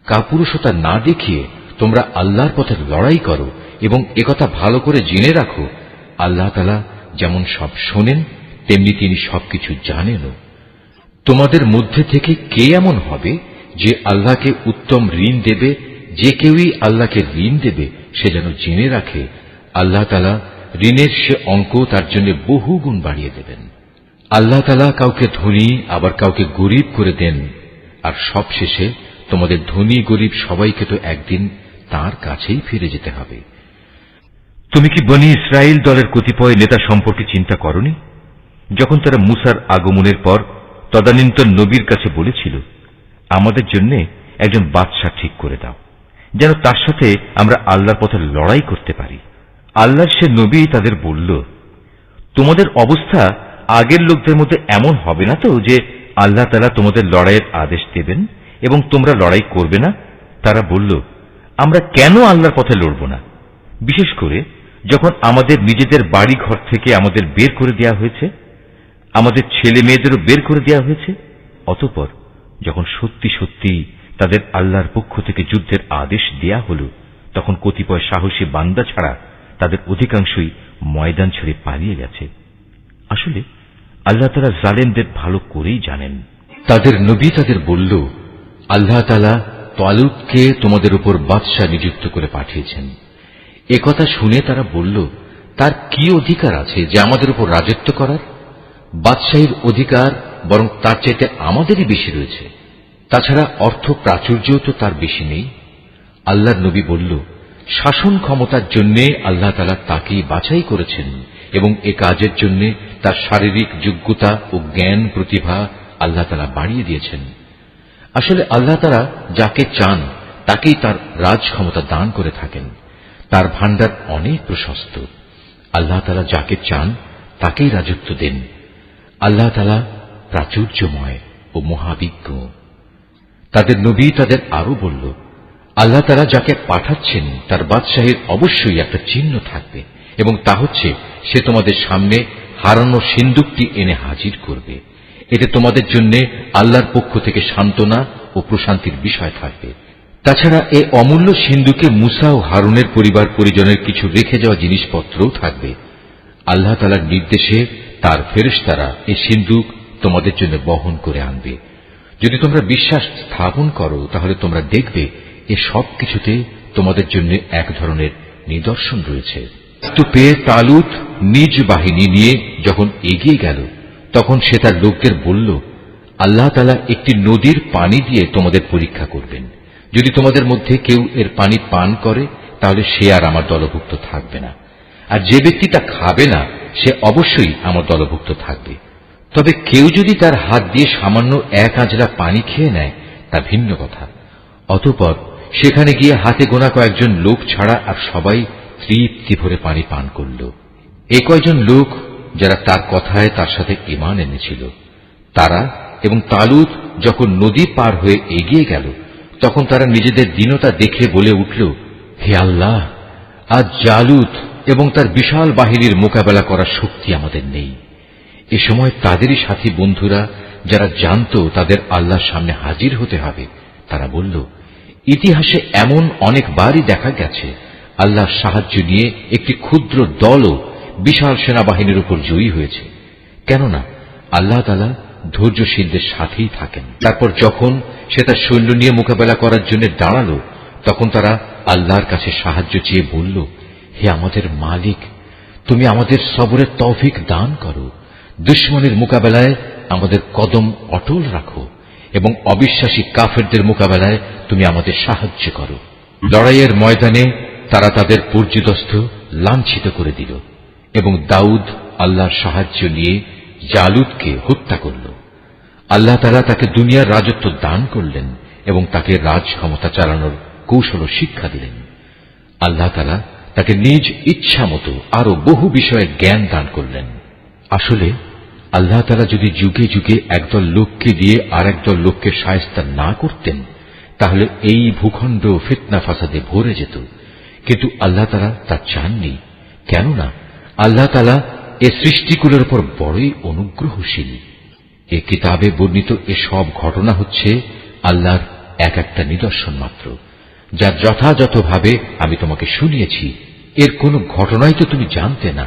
কাপুরুষতা না দেখিয়ে তোমরা আল্লাহর পথে লড়াই করো এবং একথা ভালো করে জেনে রাখো, আল্লাহ তাআলা যেমন সব শোনেন তেমনি তিনি সবকিছু জানেনও। তোমাদের মধ্যে থেকে কে এমন হবে যে আল্লাহকে উত্তম ঋণ দেবে? যে কেউই আল্লাহকে ঋণ দেবে সে যেন জেনে রাখে, আল্লাহ তাআলা ঋণের সে অঙ্ক তার জন্য বহু গুণ বাড়িয়ে দেবেন। আল্লাহ তাআলা কাউকে ধনী আবার কাউকে গরিব করে দেন, আর সবশেষে তোমাদের ধনী গরিব সবাইকে তো একদিন তার কাছেই ফিরে যেতে হবে। তুমি কি বনি ইসরাইল দলের কতিপয় নেতা সম্পর্কে চিন্তা করনি, যখন তারা মুসার আগমনের পর তদানীন্তন নবীর কাছে বলেছিল, আমাদের জন্য একজন বাদশা ঠিক করে দাও, যেন তার সাথে আমরা আল্লাহর পথে লড়াই করতে পারি। আল্লাহর সে নবী তাদের বলল, তোমাদের অবস্থা আগের লোকদের মধ্যে এমন হবে না তো যে আল্লাহ তাআলা তোমাদের লড়াইয়ের আদেশ দেবেন এবং তোমরা লড়াই করবে না? তারা বলল, আমরা কেন আল্লাহর পথে লড়ব না, বিশেষ করে যখন আমাদের নিজেদের বাড়ি ঘর থেকে আমাদের বের করে দেওয়া হয়েছে, আমাদের ছেলে মেয়েদেরও বের করে দেওয়া হয়েছে। অতঃপর যখন সত্যি সত্যি তাদের আল্লাহর পক্ষ থেকে যুদ্ধের আদেশ দেয়া হল, তখন কতিপয় সাহসী বান্দা ছাড়া তাদের অধিকাংশই ময়দান ছেড়ে পালিয়ে গেছে। আসলে আল্লাহ তাআলা জালেমদের ভালো করেই জানেন। তাদের নবী তাদের বলল, আল্লাহ তাআলা তালুতকে তোমাদের উপর বাদশা নিযুক্ত করে পাঠিয়েছেন। একথা শুনে তারা বলল, তার কি অধিকার আছে যে আমাদের উপর রাজত্ব করার? বাদশাহীর অধিকার বরং তার চাইতে আমাদেরই বেশি রয়েছে। তাছাড়া অর্থ প্রাচুর্যও তো তার বেশি নেই। আল্লাহর নবী বলল, শাসন ক্ষমতার জন্য আল্লাহ তাআলা তাকেই বাছাই করেছেন এবং এ কাজের জন্য তার শারীরিক যোগ্যতা ও জ্ঞান প্রতিভা আল্লাহ তাআলা বাড়িয়ে দিয়েছেন। আসলে আল্লাহ তাআলা যাকে চান তাকেই তার রাজ ক্ষমতা দান করে থাকেন। তার ভান্ডার অনেক প্রশস্ত। আল্লাহ তাআলা যাকে চান তাকেই রাজত্ব দেন। আল্লাহ তাআলা প্রাচুর্যময় ও মহাবিজ্ঞ। তাদের নবী তাদের আরো বলল, আল্লাহ তাআলা যাকে পাঠাচ্ছেন তার বাদশাহীর অবশ্যই একটা চিহ্ন থাকবে এবং তা হচ্ছে সে তোমাদের সামনে হারানো সিন্দুকটি এনে হাজির করবে। এতে তোমাদের জন্য আল্লাহর পক্ষ থেকে সান্ত্বনা ও প্রশান্তির বিষয় থাকবে। তাছাড়া এ অমূল্য সিন্দুকে মুসা ও হারুনের পরিবার পরিজনের কিছু রেখে যাওয়া জিনিসপত্রও থাকবে। আল্লাহ তাআলার নির্দেশে তার ফেরেশতারা এই সিন্দুক তোমাদের জন্য বহন করে আনবে। যদি তোমরা বিশ্বাস স্থাপন করো তাহলে তোমরা দেখবে এ সব কিছুতে তোমাদের জন্য এক ধরনের নিদর্শন রয়েছে। তো পেয়ে তালুত নিজ বাহিনী নিয়ে যখন এগিয়ে গেল, তখন সে তার লোকদের বলল, আল্লাহ তাআলা একটি নদীর পানি দিয়ে তোমাদের পরীক্ষা করবেন। যদি তোমাদের মধ্যে কেউ এর পানি পান করে তাহলে সে আর আমার দলভুক্ত থাকবে না, আর যে ব্যক্তি তা খাবে না সে অবশ্যই আমার দলভুক্ত থাকবে। তবে কেউ যদি তার হাত দিয়ে সামান্য এক আঁজলা পানি খেয়ে নেয় তা ভিন্ন কথা। অতঃপর সেখানে গিয়ে হাতে গোনা কয়েকজন লোক ছাড়া আর সবাই তৃপ্তি ভরে পানি পান করল। এ কয়জন লোক যারা তার কথায় তার সাথে ঈমান এনেছিল, তারা এবং তালুত যখন নদী পার হয়ে এগিয়ে গেল তখন তারা নিজেদের দীনতা দেখে বলে উঠল, হে আল্লাহ, আজ জালুত এবং তার বিশাল বাহিনীর মোকাবেলা করার শক্তি আমাদের নেই। এ সময় তাদেরই সাথী বন্ধুরা যারা জানত তাদের আল্লাহর সামনে হাজির হতে হবে, তারা বলল, ইতিহাসে এমন অনেকবারই দেখা গেছে আল্লাহর সাহায্য নিয়ে একটি ক্ষুদ্র দলও বিশাল সেনাবাহিনীর উপর জয়ী হয়েছে। কেননা আল্লাহ তাআলা ধৈর্যশীলদের সাথেই থাকেন। তারপর যখন সে তার সৈন্য নিয়ে মোকাবেলা করার জন্য দাঁড়ালো তখন তারা আল্লাহর কাছে সাহায্য চেয়ে বলল, হে আমাদের মালিক, তুমি আমাদের সবরের তৌফিক দান করো, দুশমনের মোকাবেলায় আমাদের কদম অটল রাখো এবং অবিশ্বাসী কাফেরদের মোকাবেলায় তুমি আমাদের সাহায্য করো। লড়াইয়ের ময়দানে তারা তাদের পর্যুদস্ত লাঞ্ছিত করে দিল এবং দাউদ আল্লাহর সাহায্য নিয়ে জালুতকে হত্যা করল। আল্লাহ তাআলা তাকে দুনিয়ার রাজত্ব দান করলেন এবং তাকে রাজ ক্ষমতা চালানোর কৌশল শিক্ষা দিলেন। আল্লাহ তাআলা তাকে নিজ ইচ্ছা মতো আরো বহু বিষয়ে জ্ঞান দান করলেন। আসলে আল্লাহ তাআলা যদি যুগে যুগে একদল লোককে দিয়ে আর একদল লোককে শায়েস্তা না করতেন তাহলে এই ভূখণ্ড ফিতনা ফাসাদে ভরে যেত, কিন্তু আল্লাহ তাআলা তা চাননি। কেননা আল্লাহ তাআলা এ সৃষ্টিকুলের উপর বড়ই অনুগ্রহশীল। এ কিতাবে বর্ণিত এসব ঘটনা হচ্ছে আল্লাহর এক একটা নিদর্শন মাত্র, যা যথাযথভাবে আমি তোমাকে শুনিয়েছি। এর কোন ঘটনাই তো তুমি জানতে না,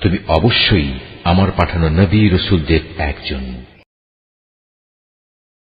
তুমি অবশ্যই আমার পাঠানো নবী রসুলদের একজন।